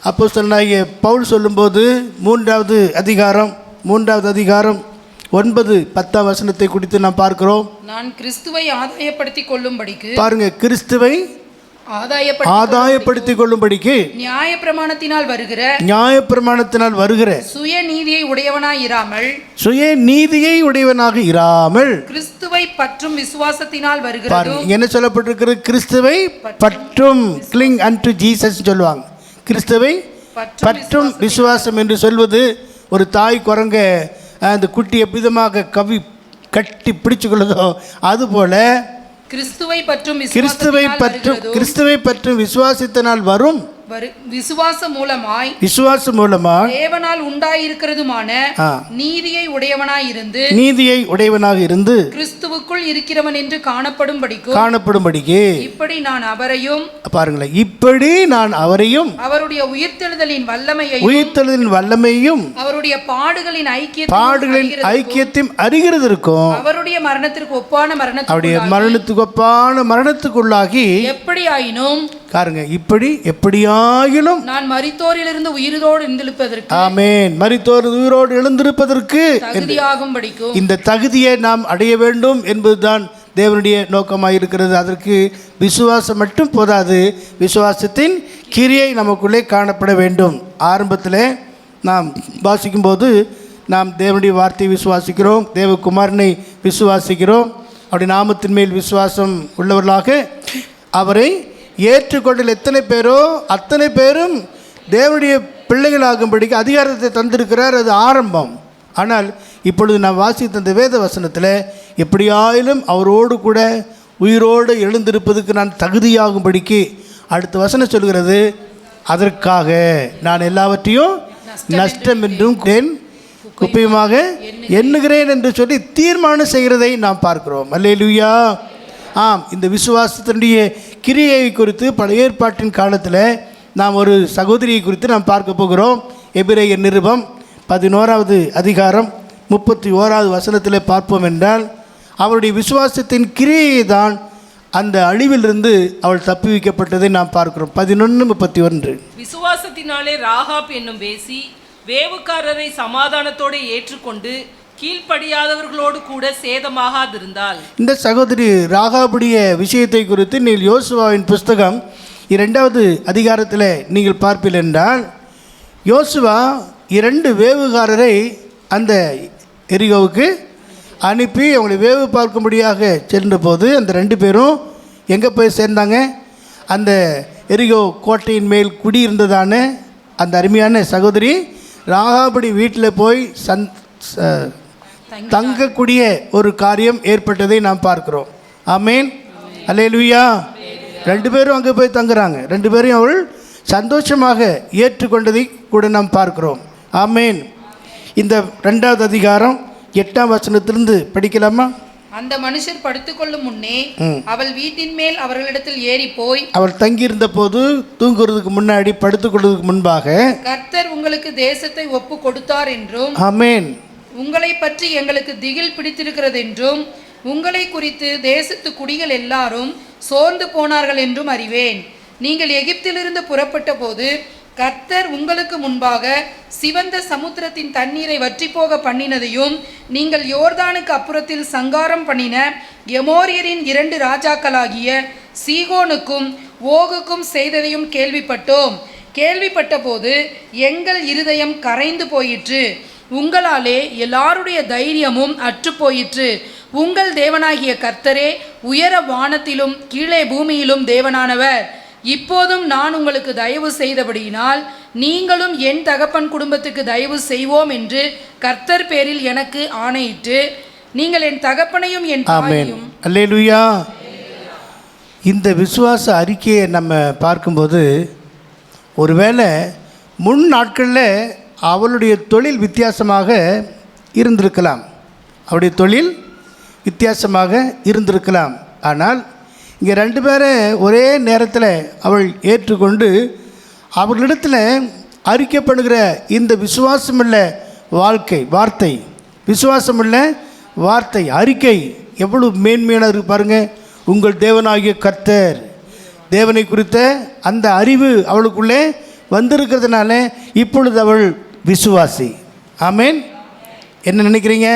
அப்போஸ்தலனாகிய பவுல் சொல்லும்போது 3வது அதிகாரம் 9-10 வசனத்தை குறித்து நாம் பார்க்கிறோம். நான் கிறிஸ்துவை ஆதாயப்படுத்திக் கொள்ளும்படிக்கு, பாருங்க, கிறிஸ்துவை ஆதாயப்படுத்திக் கொள்ளும்படிக்கு நியாயப்பிரமாணத்தினால் வருகிற சுயநீதியை உடையவனாக இராமல் கிறிஸ்துவை பற்றும் விசுவாசத்தினால் வருகிறது. என்ன சொல்லப்பட்டிருக்கிறது? கிறிஸ்துவை பற்றும், கிளிங் அன்டு ஜீசஸ் சொல்லுவாங்க. கிறிஸ்துவை பற்றும் விசுவாசம் என்று சொல்வது ஒரு தாய் குரங்க அந்த குட்டி எவ்விதமாக கட்டி பிடிச்சு கொள்ளுதோ அதுபோல கிறிஸ்துவை பற்றும் விசுவாசத்தினால் வரும் விசுவாசம் மூலமாய் தேவனால் உண்டாயிருக்கிறதுமான நீதியை உடையவனாக இருந்து கிறிஸ்துவுக்குள் இருக்கிறவன் என்று காணப்படும்படிக்கு இப்படி நான் அவரையும், பாருங்களேன், இப்படி நான் அவரையும் அவருடைய உயிர்த்தெழுதலின் வல்லமையும் அவருடைய பாடுகளின் ஐக்கியத்தையும் அறிகிறதற்கும் அவருடைய மரணத்திற்கு ஒப்பான மரணத்துக்குள்ளாகி எப்படி ஆயினும், பாருங்க, எப்படியாயிலும் நான் மரித்தோரிலிருந்து உயிரோடு எழுந்திருப்பதற்கு, ஆமென், உயிரோடு எழுந்திருப்பதற்கு தகுதியாகும்படிக்கும் இந்த தகுதியை நாம் அடைய வேண்டும் என்பதுதான் தேவனுடைய நோக்கமாக இருக்கிறது. அதற்கு விசுவாசம் மட்டும் போதாது, விசுவாசத்தின் கிரியை நமக்குள்ளே காணப்பட வேண்டும். ஆரம்பத்தில் நாம் வாசிக்கும்போது நாம் தேவனுடைய வார்த்தையை விசுவாசிக்கிறோம், தேவகுமாரனை விசுவாசிக்கிறோம். அவருடைய நாமத்தின் மேல் விசுவாசம் உள்ளவர்களாக அவரை ஏற்றுக்கொண்டில் எத்தனை பேரோ அத்தனை பேரும் தேவனுடைய பிள்ளைகளாகும்படிக்கு அதிகாரத்தை தந்திருக்கிறார். அது ஆரம்பம். ஆனால் இப்பொழுது நான் வாசித்த அந்த வேத வசனத்தில் எப்படியாயிலும் அவரோடு கூட உயிரோடு எழுந்திருப்பதுக்கு நான் தகுதியாகும்படிக்கு அடுத்த வசனம் சொல்கிறது, அதற்காக நான் எல்லாவற்றையும் நஷ்டம் என்றும் குப்பையுமாக எண்ணுகிறேன் என்று சொல்லி தீர்மானம் செய்கிறதை நாம் பார்க்கிறோம். அல்லேலூயா. இந்த விசுவாசத்தினுடைய கிரியை குறித்து பழைய ஏற்பாட்டின் காலத்தில் நாம் ஒரு சகோதரியை குறித்து நாம் பார்க்க போகிறோம். எபிரேயர் நிருபம் 11வது அதிகாரம் 31வது வசனத்தில் பார்ப்போம் என்றால், அவருடைய விசுவாசத்தின் கிரியை தான் அந்த அழிவிலிருந்து அவள் தப்புவிக்கப்பட்டதை நாம் பார்க்கிறோம். 11:31. விசுவாசத்தினாலே ராகாப் என்னும் வேசி வேவுக்காரரை சமாதானத்தோடு ஏற்றுக்கொண்டு கீழ்ப்படியாதவர்களோடு கூட சேதமாகாதிருந்தால். இந்த சகோதரி ராகாபுடைய விஷயத்தை குறித்து நீங்கள் யோசுவாவின் புஸ்தகம் 2வது அதிகாரத்தில் நீங்கள் பார்ப்பீர்கள் என்றால், யோசுவா 2 வேவுகாரரை அந்த எரிகோவுக்கு அனுப்பி அவங்களை வேவு பார்க்கும்படியாக சென்றபோது அந்த 2 பேரும் எங்கே போய் சேர்ந்தாங்க? அந்த எரிகோ கோட்டையின் மேல் குடியிருந்ததான அந்த அருமையான சகோதரி ராகாபுடி வீட்டில் போய் தங்கக்கூடிய ஒரு காரியம் ஏற்பட்டதை நாம் பார்க்கிறோம். ஆமேன், அல்லேலூயா. 2 பேரும் அங்கே போய் தங்குறாங்க. 2 பேரையும் அவள் சந்தோஷமாக ஏற்றுக்கொண்டதை கூட நாம் பார்க்கிறோம். ஆமேன். இந்த 2வது அதிகாரம் 8ஆம் வசனத்திலிருந்து படிக்கலாமா? அந்த மனுஷர் படுத்துக்கொள்ளும் முன்னே அவள் வீட்டின் மேல் அவர்களிடத்தில் ஏறி போய், அவள் தங்கியிருந்த போது தூங்குறதுக்கு முன்னாடி படுத்துக்கொள்வதற்கு முன்பாக, கர்த்தர் உங்களுக்கு தேசத்தை ஒப்பு கொடுத்தார் என்றும், ஆமேன், உங்களை பற்றி எங்களுக்கு திகில் பிடித்திருக்கிறது என்றும், உங்களை குறித்து தேசத்து குடிகள் எல்லாரும் சோர்ந்து போனார்கள் என்றும் அறிவேன். நீங்கள் எகிப்திலிருந்து புறப்பட்ட போது கர்த்தர் உங்களுக்கு முன்பாக சிவந்த சமுத்திரத்தின் தண்ணீரை வற்றிப்போக பண்ணினதையும் நீங்கள் யோர்தானுக்கு அப்புறத்தில் சங்காரம் பண்ணின எமோரியரின் 2 ராஜாக்களாகிய சீகோனுக்கும் ஓகுக்கும் செய்ததையும் கேள்விப்பட்ட போது எங்கள் இருதயம் கரைந்து போயிற்று. உங்களாலே எல்லாருடைய தைரியமும் அற்றுப்போயிற்று. உங்கள் தேவனாகிய கர்த்தரே உயர வானத்திலும் கீழே பூமியிலும் தேவனானவர். இப்போதும் நான் உங்களுக்கு தயவு செய்தபடியினால் நீங்களும் என் தகப்பன் குடும்பத்துக்கு தயவு செய்வோம் என்று கர்த்தர் பேரில் எனக்கு ஆணையிட்டு நீங்கள் என் தகப்பனையும் என் தாயையும். அல்லேலூயா. இந்த விசுவாச அறிக்கையை நம்ம பார்க்கும்போது ஒருவேளை முன் நாட்களில் அவளுடைய தொழில் வித்தியாசமாக இருந்திருக்கலாம், அவருடைய தொழில் வித்தியாசமாக இருந்திருக்கலாம். ஆனால் இங்கே 2 பேரை ஒரே நேரத்தில் அவள் ஏற்றுக்கொண்டு அவர்களிடத்தில் அறிக்கைப்படுகிற இந்த விசுவாசமுள்ள வார்த்தை, விசுவாசமுள்ள வார்த்தை அறிக்கை எவ்வளவு மேன்மையானது இருக்கு பாருங்கள். உங்கள் தேவனாகிய கர்த்தர், தேவனை குறித்த அந்த அறிவு அவளுக்குள்ளே வந்திருக்கிறதுனால இப்பொழுது அவள் விசுவாசி. ஆமேன். என்ன நினைக்கிறீங்க?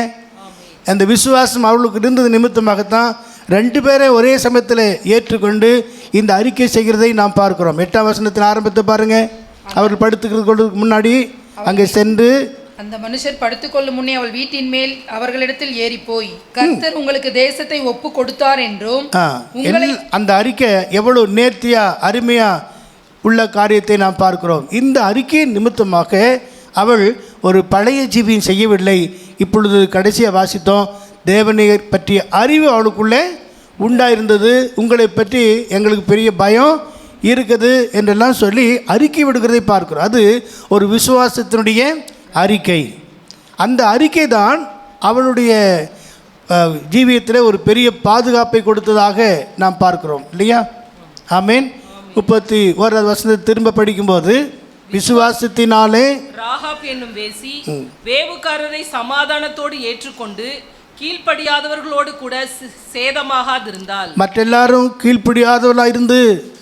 அந்த விசுவாசம் அவளுக்கு இருந்தது நிமித்தமாகத்தான் 2 பேரை ஒரே சமயத்தில் ஏற்றுக்கொண்டு இந்த அறிக்கை செய்கிறதை நாம் பார்க்கிறோம். 8ஆம் வசனத்தின் ஆரம்பத்தை பாருங்கள். அவர்கள் படுத்துக்கிறதுக்கு முன்னாடி அங்கே சென்று அந்த மனுஷர் படுத்துக்கொள்ளும் முன்னே அவள் வீட்டின் மேல் அவர்களிடத்தில் ஏறி போய் கர்த்தர் உங்களுக்கு தேசத்தை ஒப்பு கொடுத்தார் என்றும் அந்த அறிக்கை எவ்வளவு நேர்த்தியா அருமையா உள்ள காரியத்தை நாம் பார்க்கிறோம். இந்த அறிக்கையின் நிமித்தமாக அவள் ஒரு பழைய ஜீவியம் செய்யவில்லை. இப்பொழுது கடைசியாக வாசித்தோம், தேவனை பற்றிய அறிவு அவளுக்குள்ளே உண்டாயிருந்தது. உங்களை பற்றி எங்களுக்கு பெரிய பயம் இருக்குது என்றெல்லாம் சொல்லி அறிக்கை விடுகிறதை பார்க்கிறோம். அது ஒரு விசுவாசத்தினுடைய அறிக்கை. அந்த அறிக்கை தான் அவளுடைய ஜீவியத்தில் ஒரு பெரிய பாதுகாப்பை கொடுத்ததாக நாம் பார்க்கிறோம் இல்லையா? ஆமேன். 31வது வசனத்தை திரும்ப படிக்கும்போது விசுவாசத்தினாலே ராகாப் என்னும் வேசி வேவுக்காரரை சமாதானத்தோடு ஏற்றுக்கொண்டு கீழ்ப்படியாதவர்களோடு கூட சேதமாகாதிருந்தால். மற்றெல்லாரும் கீழ்ப்படியாதவர்களாக இருந்து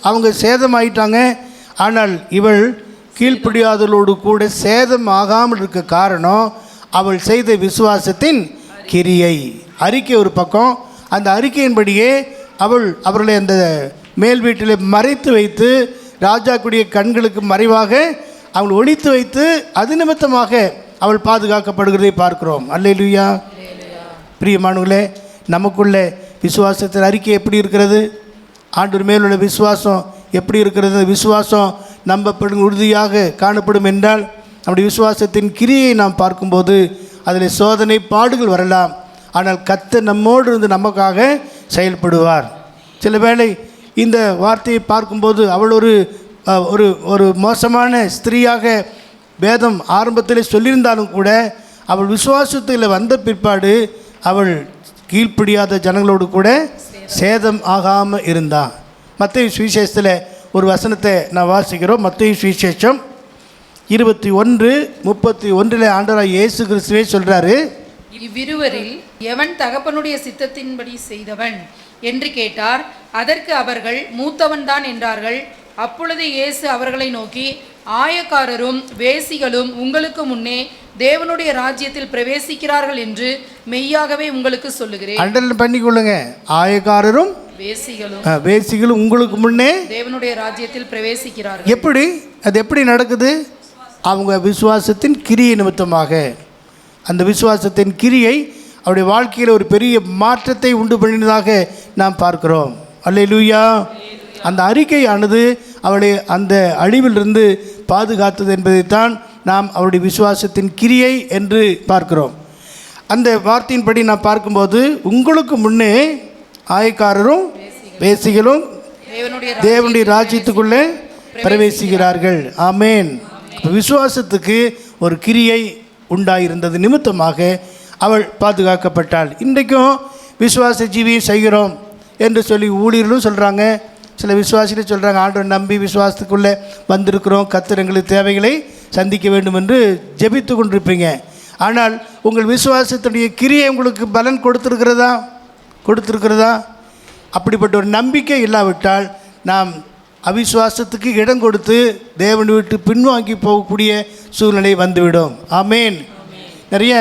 அவங்க சேதமாயிட்டாங்க. ஆனால் இவள் கீழ்ப்படியாதவர்களோடு கூட சேதமாகாமல் இருக்க காரணம் அவள் செய்த விசுவாசத்தின் கிரியை. அறிக்கை ஒரு பக்கம், அந்த அறிக்கையின்படியே அவர்களை அந்த மேல் வீட்டில் மறைத்து வைத்து ராஜாக்குடைய கண்களுக்கு மறைவாக அவள் ஒளித்து வைத்து அது நிமித்தமாக அவள் பாதுகாக்கப்படுகிறதை பார்க்கிறோம். அல்லேலூயா. பிரியமானவர்களே, நமக்குள்ளே விசுவாசத்தின் அறிக்கை எப்படி இருக்கிறது? ஆண்டவர் மேலுள்ள விசுவாசம் எப்படி இருக்கிறது? விசுவாசம் நம்பப்படும் உறுதியாக காணப்படும் என்றால் நம்முடைய விசுவாசத்தின் கிரியை நாம் பார்க்கும்போது அதில் சோதனை பாடுகள் வரலாம். ஆனால் கர்த்தர் நம்மோடு இருந்து நமக்காக செயல்படுவார். சில வேளை இந்த வார்த்தையை பார்க்கும்போது அவள் ஒரு மோசமான ஸ்திரீயாக வேதம் ஆரம்பத்தில் சொல்லியிருந்தாலும் கூட அவள் விசுவாசத்தில் வந்த பிற்பாடு அவள் கீழ்ப்படியாத ஜனங்களோடு கூட சேதம் ஆகாமல் இருந்தாள். மத்தேயு சுவிசேஷத்தில் ஒரு வசனத்தை நான் வாசிக்கிறோம். மத்தேயு சுவிசேஷம் 21:31 ஆண்டவராகிய இயேசு கிறிஸ்துவே சொல்கிறாரு, இவ்விருவரில் எவன் தகப்பனுடைய சித்தத்தின்படி செய்தவன் என்று கேட்டார். அதற்கு அவர்கள் மூத்தவன் தான் என்றார்கள். அப்பொழுது இயேசு அவர்களை நோக்கி, ஆயக்காரரும் வேசிகளும் உங்களுக்கு முன்னே தேவனுடைய ராஜ்யத்தில் பிரவேசிக்கிறார்கள் என்று மெய்யாகவே உங்களுக்கு சொல்லுகிறேன். அண்டர்லைன் பண்ணிக்கொள்ளுங்க. ஆயக்காரரும் வேசிகளும் உங்களுக்கு முன்னே தேவனுடைய ராஜ்யத்தில் பிரவேசிக்கிறார்கள். எப்படி? அது எப்படி நடக்குது? அவங்க விசுவாசத்தின் கிரியை நிமித்தமாக. அந்த விசுவாசத்தின் கிரியை அவருடைய வாழ்க்கையில் ஒரு பெரிய மாற்றத்தை உண்டு பண்ணினதாக நாம் பார்க்கிறோம். அல்லேலூயா. அந்த அறிக்கையானது அவளை அந்த அழிவிலிருந்து பாதுகாத்தது என்பதைத்தான் நாம் அவருடைய விசுவாசத்தின் கிரியை என்று பார்க்கிறோம். அந்த வார்த்தையின்படி நாம் பார்க்கும்போது உங்களுக்கு முன்னே ஆயக்காரரும் வேசிகளும் தேவனுடைய ராஜ்யத்துக்குள்ளே பிரவேசிக்கிறார்கள். ஆமேன். விசுவாசத்துக்கு ஒரு கிரியை உண்டாயிருந்தது நிமித்தமாக அவள் பாதுகாக்கப்பட்டாள். இன்றைக்கும் விசுவாச ஜீவியம் செய்கிறோம் என்று சொல்லி ஊழியர்களும் சொல்கிறாங்க. சில விசுவாசிகள் சொல்கிறாங்க, ஆண்டவர் நம்பி விசுவாசத்துக்குள்ளே வந்திருக்கிறோம், கர்த்தர் எங்களுக்கு தேவைகளை சந்திக்க வேண்டும் என்று ஜெபித்து கொண்டிருப்பீங்க. ஆனால் உங்கள் விசுவாசத்துடைய கிரியை உங்களுக்கு பலன் கொடுத்துருக்கிறதா? அப்படிப்பட்ட ஒரு நம்பிக்கை இல்லாவிட்டால் நாம் அவிசுவாசத்துக்கு இடம் கொடுத்து தேவனை விட்டு பின்வாங்கி போகக்கூடிய சூழ்நிலை வந்துவிடும். ஆமேன். நிறைய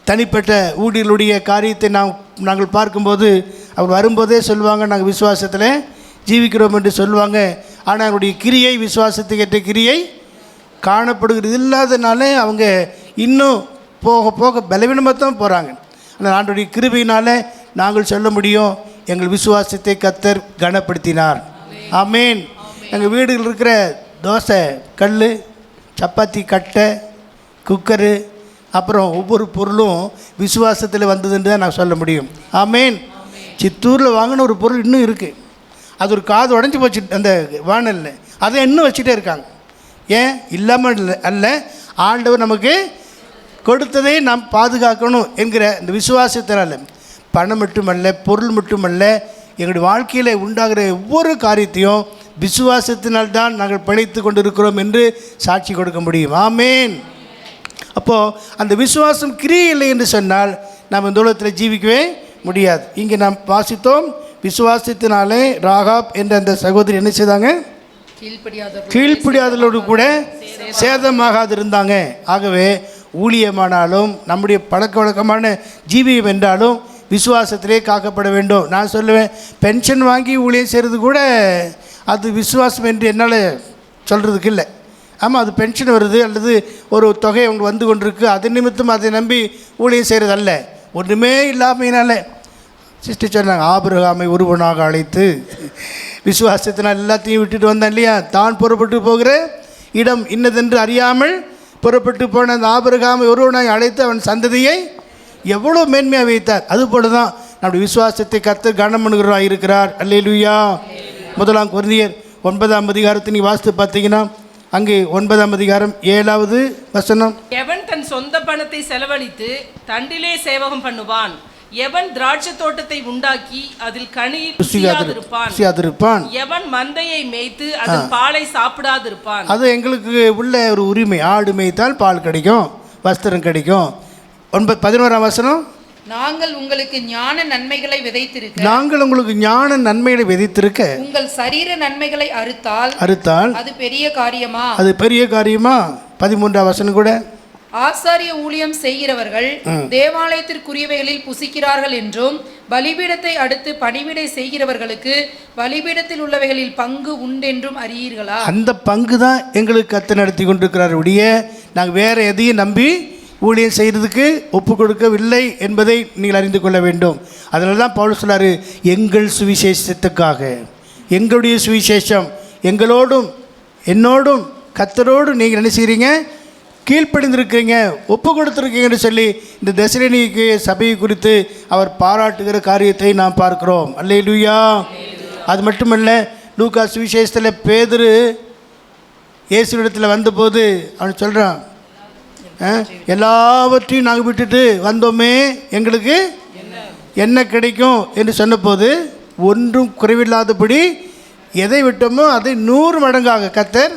தனிப்பட்ட ஊழியர்களுடைய காரியத்தை நாங்கள் பார்க்கும்போது அவர் வரும்போதே சொல்லுவாங்க, நாங்கள் விசுவாசத்தில் ஜீவிக்கிறோம் என்று சொல்லுவாங்க. ஆனால் அவருடைய கிரியை, விசுவாசத்துக்கு ஏற்ற கிரியை காணப்படுகிறது இல்லாதனால அவங்க இன்னும் போக போக பலவீனமாக தான் போகிறாங்க. ஆனால் ஆண்டவருடைய கிருபையினால் நாங்கள் சொல்ல முடியும், எங்கள் விசுவாசத்தை கர்த்தர் கனப்படுத்தினார். ஆமேன். எங்கள் வீடுகள் இருக்கிற தோசை கல், சப்பாத்தி கட்டை, குக்கரு, அப்புறம் ஒவ்வொரு பொருளும் விசுவாசத்தில் வந்ததுன்னு தான் நான் சொல்ல முடியும். ஆமேன். சித்தூரில் வாங்கின ஒரு பொருள் இன்னும் இருக்குது. அது ஒரு காது உடஞ்சி போச்சு அந்த வானலில், அதை இன்னும் வச்சுட்டே இருக்காங்க. ஏன் இல்லாமல் அல்ல, ஆண்டவர் நமக்கு கொடுத்ததை நாம் பாதுகாக்கணும் என்கிற இந்த விசுவாசத்தினால. பணம் மட்டுமல்ல, பொருள் மட்டுமல்ல, எங்களுடைய வாழ்க்கையில் உண்டாகிற ஒவ்வொரு காரியத்தையும் விசுவாசத்தினால்தான் நாங்கள் பிழைத்து கொண்டிருக்கிறோம் என்று சாட்சி கொடுக்க முடியும். ஆமேன். அப்போது அந்த விசுவாசம் கிரியை இல்லை என்று சொன்னால் நாம் இந்த உலகத்தில் ஜீவிக்கவே முடியாது. இங்கே நாம் வாசித்தோம், விசுவாசத்தினாலே ராகாப் என்ற அந்த சகோதரி என்ன செய்தாங்க? கீழ்ப்படியாதலோடு கூட சேதமாகாது இருந்தாங்க. ஆகவே ஊழியமானாலும் நம்முடைய பழக்க வழக்கமான ஜீவியம் என்றாலும் விசுவாசத்திலே காக்கப்பட வேண்டும். நான் சொல்லுவேன், பென்ஷன் வாங்கி ஊழியம் செய்கிறது கூட அது விசுவாசம் என்று என்னால் சொல்கிறதுக்கு இல்லை. ஆமாம், அது பென்ஷன் வருது அல்லது ஒரு தொகை அவங்க வந்து கொண்டிருக்கு, அது நிமித்தம் அதை நம்பி ஊழியம் செய்கிறது அல்ல. ஒன்றுமே இல்லாமையினால சிஸ்டர் சொன்னாங்க, ஆபிரகாமை ஒருவனாக அழைத்து விசுவாசத்தினால் எல்லாத்தையும் விட்டுட்டு வந்தான் இல்லையா? தான் புறப்பட்டு போகிற இடம் இன்னதென்று அறியாமல் புறப்பட்டு போன அந்த ஆபிரகாமை ஒருவனாக அழைத்து அவன் சந்ததியை எவ்வளோ மேன்மையாக வைத்தார். அதுபோல தான் நம்முடைய விசுவாசத்தை கர்த்தர் கனம் பண்ணுகிறவராக இருக்கிறார். அல்லேலூயா. 1 கொரிந்தியர் 9ஆம் அதிகாரத்தை நீ வாசித்து பார்த்தீங்கன்னா அங்கே 9ஆம் அதிகாரம் 7வது வசனம், எவன் தன் சொந்த பணத்தை செலவழித்து தண்டிலே சேவகம் பண்ணுவான், எவன் திராட்சை தோட்டத்தை உண்டாக்கி அதில் கனியில் ருசியாதிருப்பான், எவன் மந்தையை மேய்த்து அதன் பாலை சாப்பிடாதிருப்பான். அது எங்களுக்கு உள்ள ஒரு உரிமை. ஆடு மேய்த்தால் பால் கிடைக்கும், வஸ்திரம் கிடைக்கும். 11ஆம் வசனம், நாங்கள் உங்களுக்கு ஞான நன்மைகளை விதைத்திருக்க, நாங்கள் உங்களுக்கு ஞான நன்மைகளை விதைத்திருக்க உங்கள் சரீர நன்மைகளை அறுத்தால் அது பெரிய காரியமா? அது பெரிய காரியமா? 13ஆம் வசனம் கூட, ஆசாரிய ஊழியம் செய்கிறவர்கள் தேவாலயத்திற்குரியவைகளில் புசிக்கிறார்கள் என்றும் பலிபீடத்தை அடுத்து பணிவிடை செய்கிறவர்களுக்கு பலிபீடத்தில் உள்ளவைகளில் பங்கு உண்டென்றும் அறியீர்களா? அந்த பங்கு தான் எங்களுக்கு கர்த்தர் நடத்தி கொண்டிருக்கிறார். உடைய நாங்கள் வேற எதையும் நம்பி ஊழியம் செய்கிறதுக்கு ஒப்பு கொடுக்கவில்லை என்பதை நீங்கள் அறிந்து கொள்ள வேண்டும். அதனால தான் பவுல் சொல்றாரு, எங்கள் சுவிசேஷத்துக்காக, எங்களுடைய சுவிசேஷம் எங்களோடும் என்னோடும் கர்த்தரோடு நீங்கள் என்ன செய்கிறீங்க? கீழ்ப்படிந்திருக்கிறீங்க, ஒப்பு கொடுத்துருக்கீங்கன்னு சொல்லி இந்த தெசலோனிக்கே சபையை குறித்து அவர் பாராட்டுகிற காரியத்தை நாம் பார்க்கிறோம். அல்லேலூயா. அது மட்டுமல்ல, லூக்கா சுவிசேஷத்தில் பேதுரு இயேசுவிடத்தில் வந்தபோது அவன் சொல்கிறான், எல்லாவற்றையும் நாங்கள் விட்டுட்டு வந்தோமே, எங்களுக்கு என்ன கிடைக்கும் என்று சொன்னபோது ஒன்றும் குறைவில்லாதபடி எதை விட்டோமோ அதை 100 மடங்காக கர்த்தர்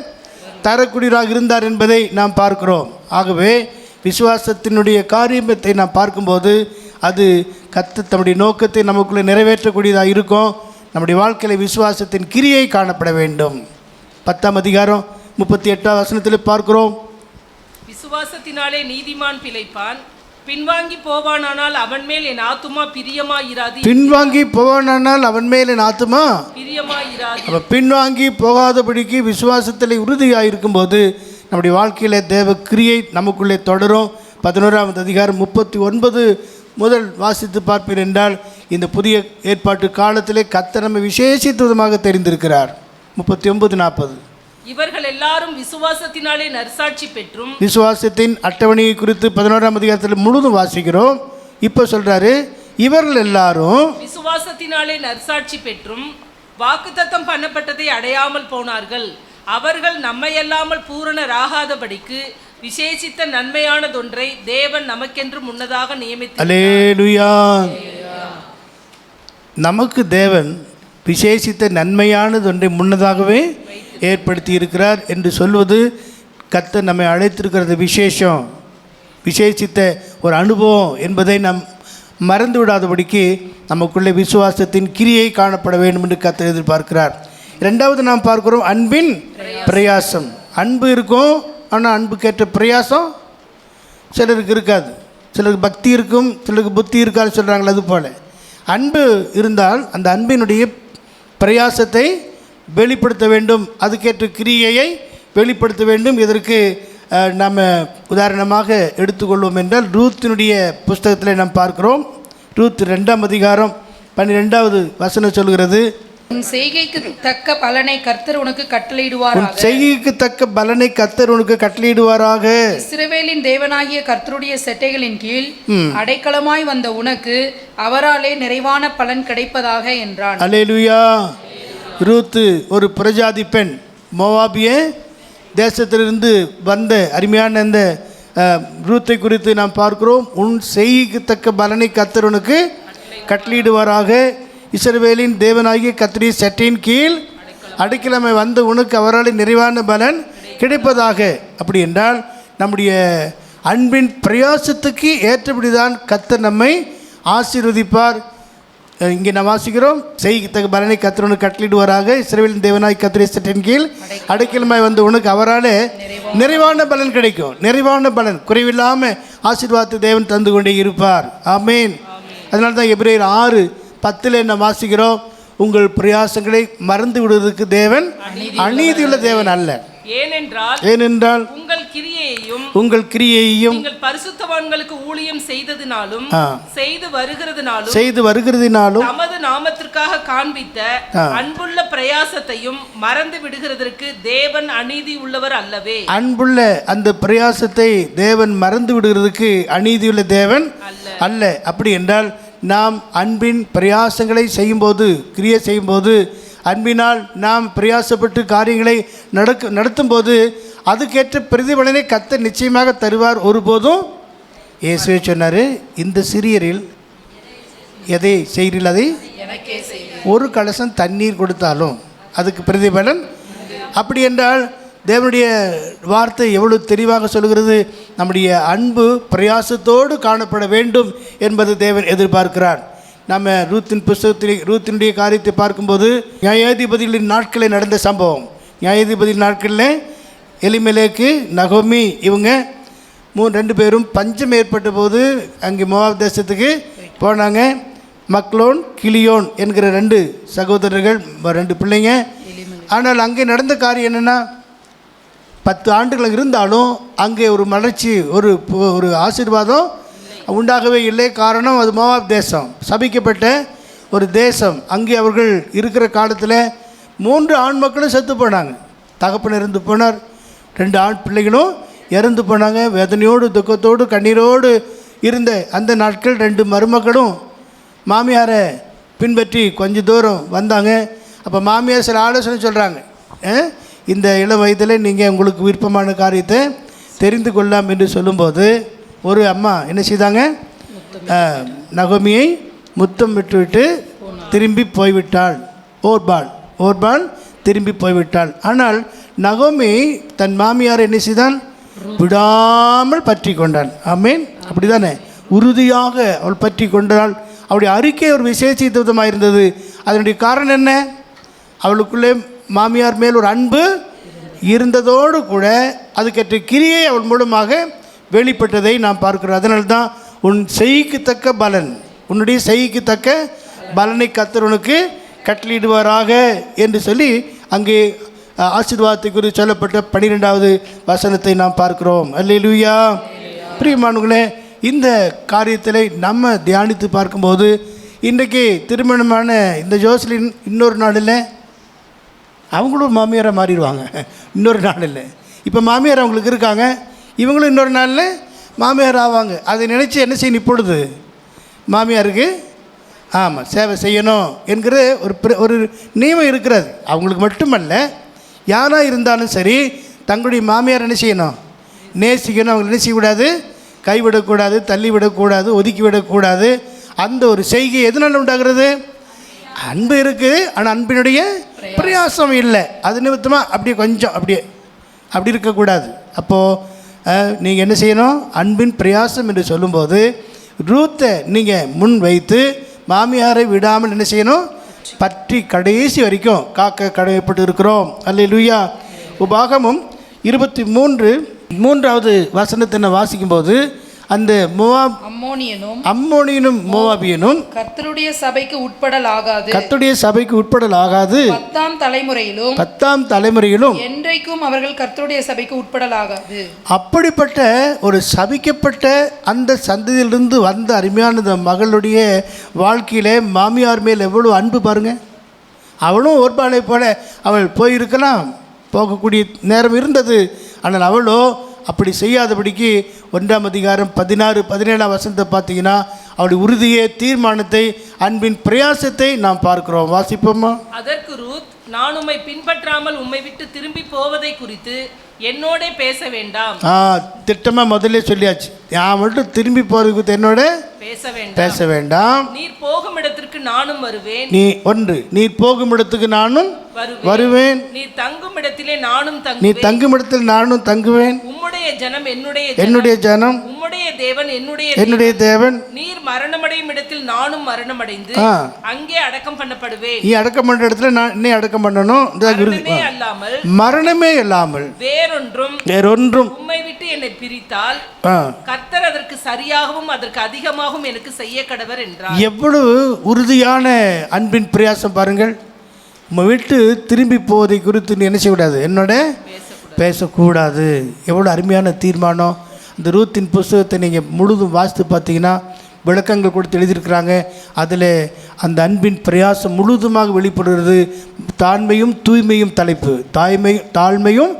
தரக்கூடியவராக இருந்தார் என்பதை நாம் பார்க்கிறோம். ஆகவே விசுவாசத்தினுடைய காரியத்தை நாம் பார்க்கும்போது அது கர்த்தர் தம்முடைய நோக்கத்தை நமக்குள்ளே நிறைவேற்றக்கூடியதாக இருக்கும். நம்முடைய வாழ்க்கையில் விசுவாசத்தின் கிரியை காணப்பட வேண்டும். 10ஆம் அதிகாரம் 38ஆம் வசனத்தில் பார்க்கிறோம், விசுவாசத்தினாலே நீதிமான் பிழைப்பான், பின்வாங்கி போவானானால் அவன் மேல் என் ஆத்துமா பிரியமாயிராது. பின்வாங்கி போவானானால் அவன் மேல் என் ஆத்துமா பிரியமாயிராது. அப்போ பின்வாங்கி போகாதபடிக்கு விசுவாசத்தில் உறுதியாக இருக்கும்போது நம்முடைய வாழ்க்கையில் தேவ கிரியை நமக்குள்ளே தொடரும். 11ஆம் அதிகாரம் 39 முதல் வாசித்து பார்ப்பீர் என்றால், இந்த புதிய ஏற்பாட்டு காலத்திலே கர்த்தர் நம்மை விசேஷித்த விதமாக தெரிந்திருக்கிறார். 39-40 இவர்கள் எல்லாரும் விசுவாசத்தினாலே நற்சாட்சி பெற்றும், விசுவாசத்தின் அட்டவணையை குறித்து 11ஆம் அதிகாரத்தில் முழுதும் வாசிக்கிறோம். இப்போ சொல்றாரு, இவர்கள் எல்லாரும் விசுவாசத்தினாலே நற்சாட்சி பெற்றும் வாக்குத்தத்தம் பண்ணப்பட்டதை அடையாமல் போனார்கள். அவர்கள் நம்மையல்லாமல் பூரணராகாதபடிக்கு விசேஷித்த நன்மையானதொன்றை தேவன் நமக்கென்று முன்னதாக நியமித்தார். அல்லேலூயா. நமக்கு தேவன் விசேஷித்த நன்மையானதொன்றை முன்னதாகவே ஏற்படுத்தி இருக்கிறார் என்று சொல்வது கர்த்தர் நம்மை அழைத்திருக்கிறது விசேஷம், விசேஷித்த ஒரு அனுபவம் என்பதை நாம் மறந்து விடாதபடிக்கு நமக்குள்ளே விசுவாசத்தின் கிரியை காணப்பட வேண்டும் என்று கர்த்தர் எதிர்பார்க்கிறார். ரெண்டாவது நாம் பார்க்கிறோம் அன்பின் பிரயாசம். அன்பு இருக்கும், ஆனால் அன்புக்கேற்ற பிரயாசம் சிலருக்கு இருக்காது. சிலருக்கு பக்தி இருக்கும், சிலருக்கு புத்தி இருக்காது சொல்கிறாங்களே, அது போல் அன்பு இருந்தால் அந்த அன்பினுடைய பிரயாசத்தை வெளிப்படுத்த வேண்டும், அதுக்கேற்ற கிரியையை வெளிப்படுத்த வேண்டும். இதற்கு நாம் உதாரணமாக எடுத்துக்கொள்வோம் என்றால் ரூத்தினுடைய புஸ்தகத்தில் நாம் பார்க்கிறோம். ரூத் 2ஆம் அதிகாரம் 12வது வசனம் சொல்கிறது, உன் செய்கைக்கு தக்க பலனை கர்த்தர் உனக்கு கட்டளையிடுவாராக. உன் செய்கைக்கு தக்க பலனை கர்த்தர் உனக்கு கட்டளையிடுவாராக. இஸ்ரவேலின் தேவனாகிய கர்த்தருடைய செட்டைகளின் கீழ் அடைக்கலமாய் வந்த உனக்கு அவராலே நிறைவான பலன் கிடைப்பதாக என்றான். அல்லேலூயா. ரூத்து ஒரு பிரஜாதி பெண், மோவாபிய தேசத்திலிருந்து வந்த அருமையான அந்த ரூத்தை குறித்து நாம் பார்க்கிறோம். உன் செய்கைக்கு தக்க பலனை கர்த்தர் உனக்கு கட்டளையிடுவாராக. இஸ்ரவேலின் தேவனாகிய கர்த்தருடைய செட்டையின் கீழ் அடைக்கலமாய் வந்த உனக்கு அவரால் நிறைவான பலன் கிடைப்பதாக. அப்படி என்றால் நம்முடைய அன்பின் பிரயாசத்துக்கு ஏற்றபடிதான் கர்த்தர் நம்மை ஆசீர்வதிப்பார். இங்கே நாம் வாசிக்கிறோம், செய்கித்தக்க பலனை கர்த்தர் உனக்கு கட்டளையிடுவாராக. இஸ்ரவேலின் தேவனாகிய கர்த்தருடைய செட்டையின் கீழ் அடைக்கலமாய் வந்து உனக்கு அவரால் நிறைவான பலன் கிடைக்கும். நிறைவான பலன், குறைவில்லாமல் ஆசீர்வாதத்தை தேவன் தந்து கொண்டே இருப்பார். ஆமேன். அதனால தான் எபிரேயர் 6:10 நாம் வாசிக்கிறோம், உங்கள் பிரயாசங்களை மறந்து விடுவதற்கு தேவன் அநீதியுள்ள தேவன் அல்ல. ஏனென்றால் உங்கள் கிரியையையும் நீங்கள் பரிசுத்தவான்களுக்கு ஊழியம் செய்ததினாலும் செய்து வருகிறதினாலும் தமது நாமத்திற்காக காண்பித்த அன்புள்ள பிரயாசத்தையும் மறந்து விடுகிறதற்கு தேவன் அநீதி உள்ளவர் அல்லவே. அன்புள்ள அந்த பிரயாசத்தை தேவன் மறந்து விடுகிறதுக்கு அநீதியுள்ள தேவன் அல்ல. அப்படி என்றால் நாம் அன்பின் பிரயாசங்களை செய்யும்போது, கிரியை செய்யும்போது, அன்பினால் நாம் பிரயாசப்பட்டு காரியங்களை நடத்தும்போது அதுக்கேற்ற பிரதிபலனை கர்த்தர் நிச்சயமாக தருவார். ஒருபோதும் இயேசுவே சொன்னார், இந்த சிறியரில் எதை செய்கிறீர்கள் அதை ஒரு கலசம் தண்ணீர் கொடுத்தாலும் அதுக்கு பிரதிபலன். அப்படி என்றால் தேவனுடைய வார்த்தை எவ்வளவு தெளிவாக சொல்கிறது, நம்முடைய அன்பு பிரயாசத்தோடு காணப்பட வேண்டும் என்பது தேவன் எதிர்பார்க்கிறார். நம்ம ரூத்தின் புஸ்தகத்தில் ரூத்தினுடைய காரியத்தை பார்க்கும்போது நியாயாதிபதிகளின் நாட்களில் நடந்த சம்பவம். நியாயாதிபதி நாட்களில் எலிமெலேக்கு, நகோமி இவங்க 2 பேரும் பஞ்சம் ஏற்பட்ட போது அங்கே மோவாப் தேசத்துக்கு போனாங்க. மக்லோன், கிளியோன் என்கிற 2 சகோதரர்கள், 2 பிள்ளைங்க. ஆனால் அங்கே நடந்த காரியம் என்னென்னா, 10 ஆண்டுகள் இருந்தாலும் அங்கே ஒரு மலர்ச்சி, ஒரு ஆசீர்வாதம் உண்டாகவே இல்லை. காரணம், அது மோவாப் தேசம், சபிக்கப்பட்ட ஒரு தேசம். அங்கே அவர்கள் இருக்கிற காலத்தில் 3 ஆண் மக்களும் செத்து போனாங்க. தகப்பன் இறந்து போனார், 2 ஆண் பிள்ளைகளும் இறந்து போனாங்க. வேதனையோடு, துக்கத்தோடு, கண்ணீரோடு இருந்த அந்த நாட்கள் 2 மருமக்களும் மாமியாரை பின்பற்றி கொஞ்சம் தூரம் வந்தாங்க. அப்போ மாமியார் சில ஆலோசனை சொல்கிறாங்க, இந்த இளம் வயதில் நீங்கள் உங்களுக்கு விருப்பமான காரியத்தை தெரிந்து கொள்ளலாம் என்று சொல்லும்போது ஒரு அம்மா என்ன செய்தாங்க, நகோமியை முத்தம் விட்டுவிட்டு திரும்பி போய்விட்டாள். ஓர்பான் திரும்பி போய்விட்டாள். ஆனால் நகோமி தன் மாமியார் என்ன செய்தான், விடாமல் பற்றி கொண்டாள். ஆமேன். அப்படி தானே, உறுதியாக அவள் பற்றி கொண்டாள். அவளுடைய அறிக்கை ஒரு விசேஷித்தமாக இருந்தது. அதனுடைய காரணம் என்ன, அவளுக்குள்ளே மாமியார் மேல் ஒரு அன்பு இருந்ததோடு கூட அதுக்கேற்ற கிரியை அவள் மூலமாக வெளிப்பட்டதை நாம் பார்க்கிறோம். அதனால்தான் உன் செய்கைக்கு தக்க பலன், உன்னுடைய செய்கைக்கு தக்க பலனை கர்த்தர் உனக்கு கட்டளையிடுவாராக என்று சொல்லி அங்கே ஆசீர்வாதத்தை குறித்து சொல்லப்பட்ட 12வது வசனத்தை நாம் பார்க்கிறோம். அல்லேலூயா. பிரியமானவர்களே, இந்த காரியத்தில் நம்ம தியானித்து பார்க்கும்போது இன்றைக்கு திருமணமான இந்த ஜோஸ்லின் இன்னொரு நாளில் அவங்களும் மாமியாராக மாறிடுவாங்க. இன்னொரு நாளில் இப்போ மாமியார் அவங்களுக்கு இருக்காங்க, இவங்களும் இன்னொரு நாளில் மாமியார் ஆவாங்க. அதை நினச்சி என்ன செய்யணும், இப்பொழுது மாமியாருக்கு ஆமாம் சேவை செய்யணும் என்கிற ஒரு நியமம் இருக்கிறது. அவங்களுக்கு மட்டுமல்ல, யாராக இருந்தாலும் சரி தங்களுடைய மாமியார் என்ன செய்யணும், நேசிக்கணும். அவங்களை என்ன செய்யக்கூடாது, கைவிடக்கூடாது, தள்ளிவிடக்கூடாது, ஒதுக்கிவிடக்கூடாது. அந்த ஒரு செய்கை எதனால் உண்டாகிறது, அன்பு இருக்குது, ஆனால் அன்பினுடைய பிரயாசம் இல்லை. அது நிமித்தமாக அப்படியே கொஞ்சம் அப்படி இருக்கக்கூடாது. அப்போது நீங்கள் என்ன செய்யணும், அன்பின் பிரயாசம் என்று சொல்லும்போது ரூத்தை நீங்கள் முன் வைத்து மாமியாரை விடாமல் என்ன செய்யணும், பற்றி கடைசி வரைக்கும் காக்க கடமைப்பட்டு இருக்கிறோம். அல்லேலூயா. உபாகமம் 23 வசனத்தை வாசிக்கும்போது அந்த அம்மோனியனும் மோவாபியனும் கர்த்தருடைய சபைக்கு உட்படலாகாது, கர்த்தருடைய சபைக்கு உட்படலாகாது, 10ஆம் தலைமுறையிலும் என்றைக்கும் அவர்கள் கர்த்தருடைய சபைக்கு உட்படலாகாது. அப்படிப்பட்ட ஒரு சபிக்கப்பட்ட அந்த சந்ததியிலிருந்து வந்த அருமையான மகளுடைய வாழ்க்கையில மாமியார் மேல் எவ்வளவு அன்பு பாருங்க. அவளும் ஒருபாளை போல அவள் போயிருக்கலாம், போகக்கூடிய நேரம் இருந்தது. ஆனால் அவளோ அப்படி செய்யாதபடிக்கு 1ஆம் அதிகாரம் 16-17 வசனத்தை பார்த்தீங்கன்னா அவளுடைய உறுதியை, தீர்மானத்தை, அன்பின் பிரயாசத்தை நாம் பார்க்கிறோம். வாசிப்போமா? அதற்கு ரூத், நான் உம்மை பின்பற்றாமல் உம்மை விட்டு திரும்பி போவதை குறித்து என்னோட பேச வேண்டாம். திட்டமா முதல்ல சொல்லியாச்சு, நான் மட்டும் திரும்பி போறதுக்கு என்னோட பேச வேண்டாம். நீர் போகும் இடத்திற்கு நானும் வருவேன். நீர் போகும் இடத்துக்கு நானும் வருவேன். நீர் தங்கும் இடத்திலே நானும் நீ தங்கும் இடத்தில் நானும் தங்குவேன். உம்முடைய ஜனம் என்னுடைய ஜனம், உம்முடைய தேவன் என்னுடைய தேவன். நீர் மரணமடையும் இடத்தில் நானும் மரணமடைந்து அங்கே அடக்கம் பண்ணப்படுவேன். நீ அடக்கம் பண்ற இடத்துல நான் என்னை அடக்கம் பண்ணணும். மரணமே இல்லாமல் வேறொன்றும் உம்மை விட்டு என்னை பிரித்தால் கர்த்தர் அதற்கு சரியாகவும் அதற்கு அதிகமாகவும் எனக்கு செய்ய கடவர் என்றார். எவ்வளவு உறுதியான அன்பின் பிரயாசம் பாருங்கள். உம்மை விட்டு திரும்பி போவதை குறித்து நீ என்ன செய்யக்கூடாது, என்னோட பேசக்கூடாது. எவ்வளோ அருமையான தீர்மானம். இந்த ரூத்தின் புஸ்தகத்தை நீங்கள் முழுதும் வாசித்து பார்த்தீங்கன்னா விளக்கங்கள் கொடுத்து எழுதியிருக்கிறாங்க. அதில் அந்த அன்பின் பிரயாசம் முழுதுமாக வெளிப்படுகிறது. தாழ்மையும் தூய்மையும் தலைப்பு, தாழ்மையும்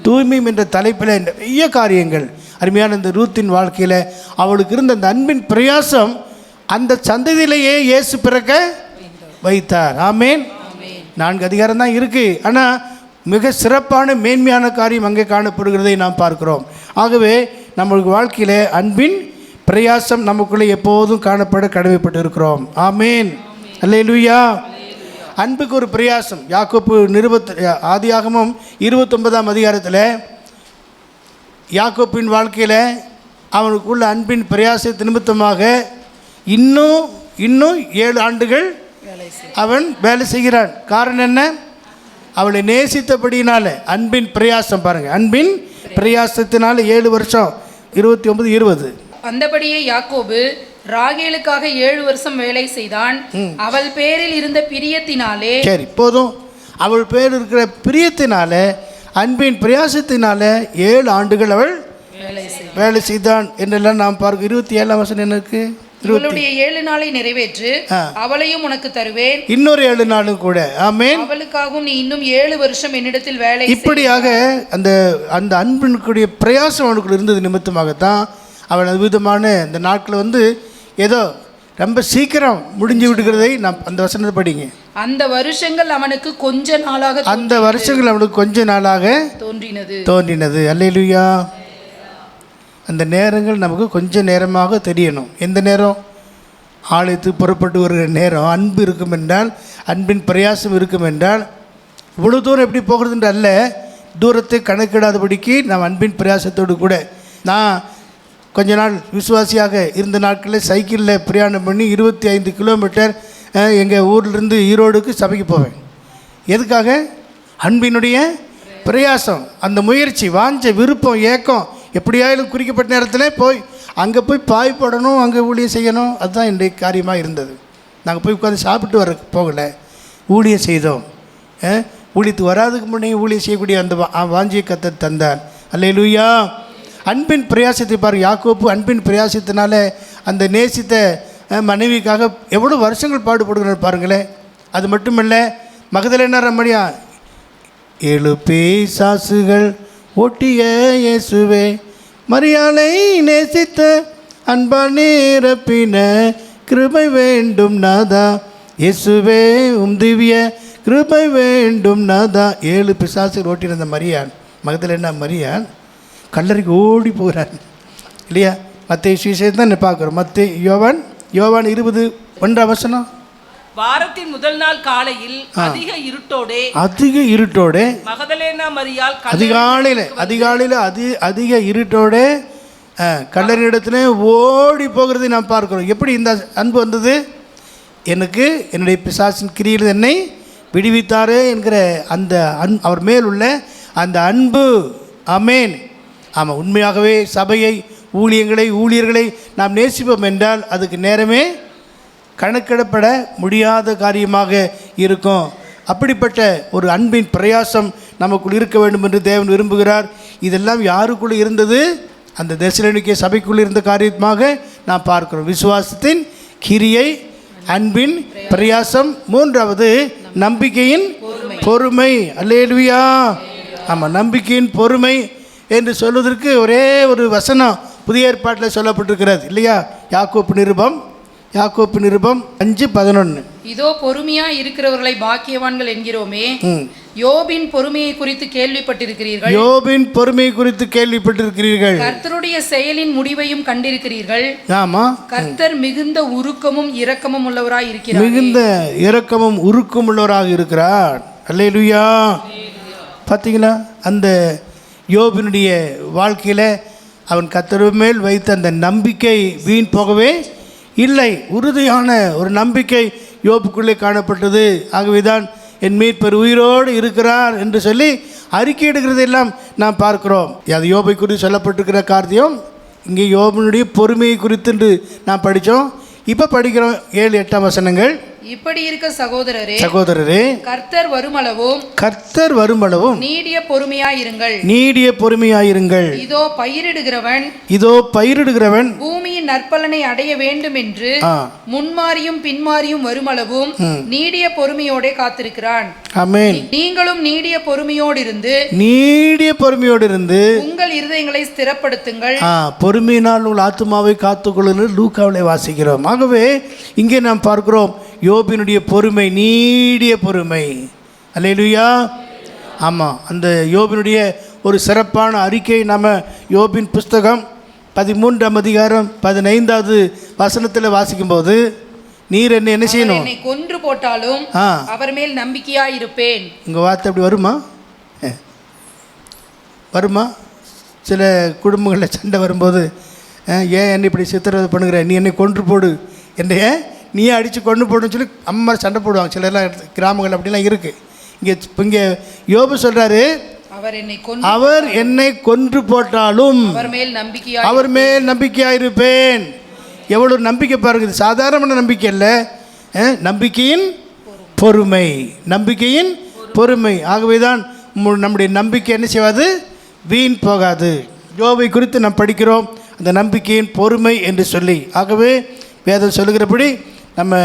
தூய்மையும் என்ற தலைப்பில் நிறைய காரியங்கள் அருமையான இந்த ரூத்தின் வாழ்க்கையில் அவளுக்கு இருந்த அந்த அன்பின் பிரயாசம் அந்த சந்ததியிலேயே இயேசு பிறக்க வைத்தார். ஆமேன். 4 அதிகாரம் தான் இருக்குது, ஆனால் மிக சிறப்பான மேன்மையான காரியம் அங்கே காணப்படுகிறதை நாம் பார்க்கிறோம். ஆகவே நம்மளுக்கு வாழ்க்கையில் அன்பின் பிரயாசம் நமக்குள்ளே எப்போதும் காணப்பட கடமைப்பட்டு இருக்கிறோம். ஆமேன். அல்லேலூயா. அன்புக்கு ஒரு பிரயாசம். யாக்கோப்பு ஆதியாகமம் 29ஆம் அதிகாரத்தில் யாக்கோப்பின் வாழ்க்கையில் அவனுக்குள்ள அன்பின் பிரயாச நிமித்தமாக இன்னும் 7 ஆண்டுகள் அவன் வேலை செய்கிறான். காரணம் என்ன? அவளை நேசித்தபடினால அன்பின் பிரயாசம் பாருங்க. அன்பின் பிரயாசத்தினால 7 வருஷம் 29-20. அந்தபடியே யாக்கோபு ராகேலுக்காக 7 வருஷம் வேலை செய்தான். அவள் பேரில் இருந்த பிரியத்தினாலே, சரி போதும், அவள் பேர் இருக்கிற பிரியத்தினால அன்பின் பிரயாசத்தினால 7 ஆண்டுகள் அவள் வேலை செய்தான் என்றெல்லாம் நாம் பார்க்க. 27ஆம் வசனம் என்ன இருக்கு? இவளுடைய 7 நாளை நிறைவேற்று, அவளையும் உனக்கு தருவேன். இன்னொரு 7 நாளும் கூட. ஆமென். அவளுக்காகவும் நீ இன்னும் 7 வருஷம் என்னிடத்தில் வேலை. இப்படியாக அந்த அந்த அன்பினுடைய பிரயாசம் அவனுக்கு இருந்தது நிமித்தமாகத்தான் அவன் அற்புதமான இந்த நாட்கள் ஏதோ ரொம்ப சீக்கிரம் முடிஞ்சு விடுகிறதை நாம் அந்த வசனத்தை படிங்க. அந்த வருஷங்கள் அவனுக்கு கொஞ்ச நாளாக தோன்றினது. அல்லேலூயா. அந்த நேரங்கள் நமக்கு கொஞ்ச நேரமாக தெரியணும். எந்த நேரம்? ஆலயத்து புறப்பட்டு வருகிற நேரம். அன்பு இருக்கும் என்றால், அன்பின் பிரயாசம் இருக்கும் என்றால், இவ்வளோ தூரம் எப்படி போகிறதுன்ற அல்ல, தூரத்தை கணக்கிடாதபடிக்கு நாம் அன்பின் பிரயாசத்தோடு கூட. நான் கொஞ்ச நாள் விசுவாசியாக இருந்த நாட்களில் சைக்கிளில் பிரயாணம் பண்ணி 25 கிலோமீட்டர் எங்கள் ஊர்லேருந்து ஈரோடுக்கு சபைக்கு போவேன். எதுக்காக? அன்பினுடைய பிரயாசம், அந்த முயற்சி, வாஞ்ச, விருப்பம், ஏக்கம். எப்படியாயிலும் குறிக்கப்பட்ட நேரத்தில் அங்கே போய் பாய் போடணும், அங்கே ஊழியம் செய்யணும். அதுதான் என்னுடைய காரியமாக இருந்தது. நாங்கள் போய் உட்காந்து சாப்பிட்டு போகலை, ஊழியம் செய்தோம். ஊழியத்துக்கு வராதுக்கு முன்னே ஊழியம் செய்யக்கூடிய அந்த வாஞ்சியை கர்த்தர் தந்தார். அல்லேலூயா. அன்பின் பிரயாசத்தை பாருங்கள். யாக்கோப்பு அன்பின் பிரயாசத்தினால அந்த நேசித்த மனைவிக்காக எவ்வளோ வருஷங்கள் பாடுபடுகிறார் பாருங்களேன். அது மட்டுமல்ல, மகதலேனா ரமணியா 7 பிசாசுகள் ஓட்டிய இயேசுவே, மரியாளை நேசித்த அன்பால் நிரப்பின கிருபை வேண்டும் நாதா, இயேசுவே திவ்ய கிருபை வேண்டும் நாதா. 7 பிசாசுகள் ஓட்டின அந்த மரியாள், மகதலேனா மரியாள் கல்லறைக்கு ஓடி போகிறார் இல்லையா? மத்தேயு சுவிசேஷம் தான் பார்க்குறோம். யோவான் 20:1 வசனம். வாரத்தின் முதல் நாள் காலையில் அதிக இருட்டோட மகதலேனா மரியாள் அதிகாலையில் அதிக இருட்டோட கல்லறை இடத்துல ஓடி போகிறதை நாம் பார்க்கிறோம். எப்படி இந்த அன்பு வந்தது? எனக்கு என்னுடைய பிசாசின் கிரியில் என்னை விடுவித்தாரே என்கிற அந்த அவர் மேல் உள்ள அந்த அன்பு. ஆமேன். ஆமாம், உண்மையாகவே சபையை, ஊழியர்களை நாம் நேசிப்போம் என்றால் அதுக்கு நேரமே கணக்கிடப்பட முடியாத காரியமாக இருக்கும். அப்படிப்பட்ட ஒரு அன்பின் பிரயாசம் நமக்குள் இருக்க வேண்டும் என்று தேவன் விரும்புகிறார். இதெல்லாம் யாருக்குள்ளே இருந்தது? அந்த தெசலோனிக்கே சபைக்குள் இருந்த காரியமாக நாம் பார்க்கிறோம். விசுவாசத்தின் கிரியை, அன்பின் பிரயாசம், மூன்றாவது நம்பிக்கையின் பொறுமை. அல்லேலூயா. ஆமாம், நம்பிக்கையின் பொறுமை என்று சொல்வதற்கு ஒரே ஒரு வசனம் புதிய ஏற்பாட்டில் சொல்லப்பட்டிருக்கிறது இல்லையா? யாக்கோப்பு நிருபம் 5:11. இதோ பொறுமையா இருக்கிறவர்களை பாக்கியவான்கள் என்கிறோமே, யோபின் பொறுமையை குறித்து கேள்விப்பட்டிருக்கிறீர்கள். யோபின் பொறுமையை குறித்து கேள்விப்பட்டிருக்கிறீர்கள். கர்த்தருடைய செயலின் முடிவையும் கண்டிருக்கிறீர்கள். ஆமா, கர்த்தர் மிகுந்த உருக்கமும் இரக்கமும் உள்ளவராய் இருக்கிறார். மிகுந்த இரக்கமும் உருக்கம் உள்ளவராக இருக்கிறார். அல்லேலூயா. பார்த்தீங்களா, அந்த யோபினுடைய வாழ்க்கையில் அவன் கர்த்தர் மேல் வைத்த அந்த நம்பிக்கை வீண் போகவே இல்லை. உறுதியான ஒரு நம்பிக்கை யோபுக்குள்ளே காணப்பட்டது. ஆகவேதான் என் மீட்பர் உயிரோடு இருக்கிறார் என்று சொல்லி அறிக்கையிடுகிறதெல்லாம் நாம் பார்க்கிறோம். அது யோபை குறித்து சொல்லப்பட்டிருக்கிற காரியம் இங்கே யோபனுடைய பொறுமையை குறித்து என்று நாம் படித்தோம். இப்போ படிக்கிறோம் 7-8 வசனங்கள். இப்படி இருக்க சகோதரரே, கர்த்தர் வருமளவும் நீடிய பொறுமையாயிருங்கள். இதோ பயிரிடுகிறவன் பூமியின் நற்பலனை அடைய வேண்டும் என்று முன்மாறியும் பின்மாறியும் வருமளவும் நீடிய பொறுமையோட காத்திருக்கிறான். ஆமென். நீங்களும் நீடிய பொறுமையோடு இருந்து உங்கள் இருதயங்களை ஸ்திரப்படுத்துங்கள். பொறுமையினால் உங்கள் ஆத்துமாவை காத்துக்கொள்ளுங்கள். லூக்காவிலே வாசிக்கிறோம். ஆகவே இங்கே நாம் பார்க்கிறோம் யோபினுடைய பொறுமை, நீடிய பொறுமை. அல்லேலூயா. ஆமாம், அந்த யோபினுடைய ஒரு சிறப்பான அறிக்கை நம்ம யோபின் புஸ்தகம் 13ஆம் அதிகாரம் 15வது வசனத்தில் வாசிக்கும்போது, நீர் என்ன செய்யணும்? என்னை கொன்று போட்டாலும் அவர் மேல் நம்பிக்கையாக இருப்பேன். உங்கள் வார்த்தை அப்படி வருமா? சில குடும்பங்களில் சண்டை வரும்போது, ஏன் என்னை இப்படி சித்திரவதை பண்ணுகிற, நீ என்னை கொன்று போடு, என்னைய நீயே அடித்து கொண்டு போடுன்னு சொல்லி அம்மா சண்டை போடுவாங்க. சிலர்லாம் கிராமங்கள் அப்படிலாம் இருக்குது. இங்கே யோபு சொல்கிறாரு, அவர் என்னை கொன்று போட்டாலும் அவர் மேல் நம்பிக்கையாக இருப்பேன். எவ்வளோ நம்பிக்கை பாருங்க. இது சாதாரணமான நம்பிக்கை இல்லை, நம்பிக்கையின் பொறுமை. ஆகவே தான் நம்முடைய நம்பிக்கை என்ன செய்யாது? வீண் போகாது. யோபை குறித்து நாம் படிக்கிறோம் அந்த நம்பிக்கையின் பொறுமை என்று சொல்லி. ஆகவே வேதம் சொல்லுகிறபடி நம்ம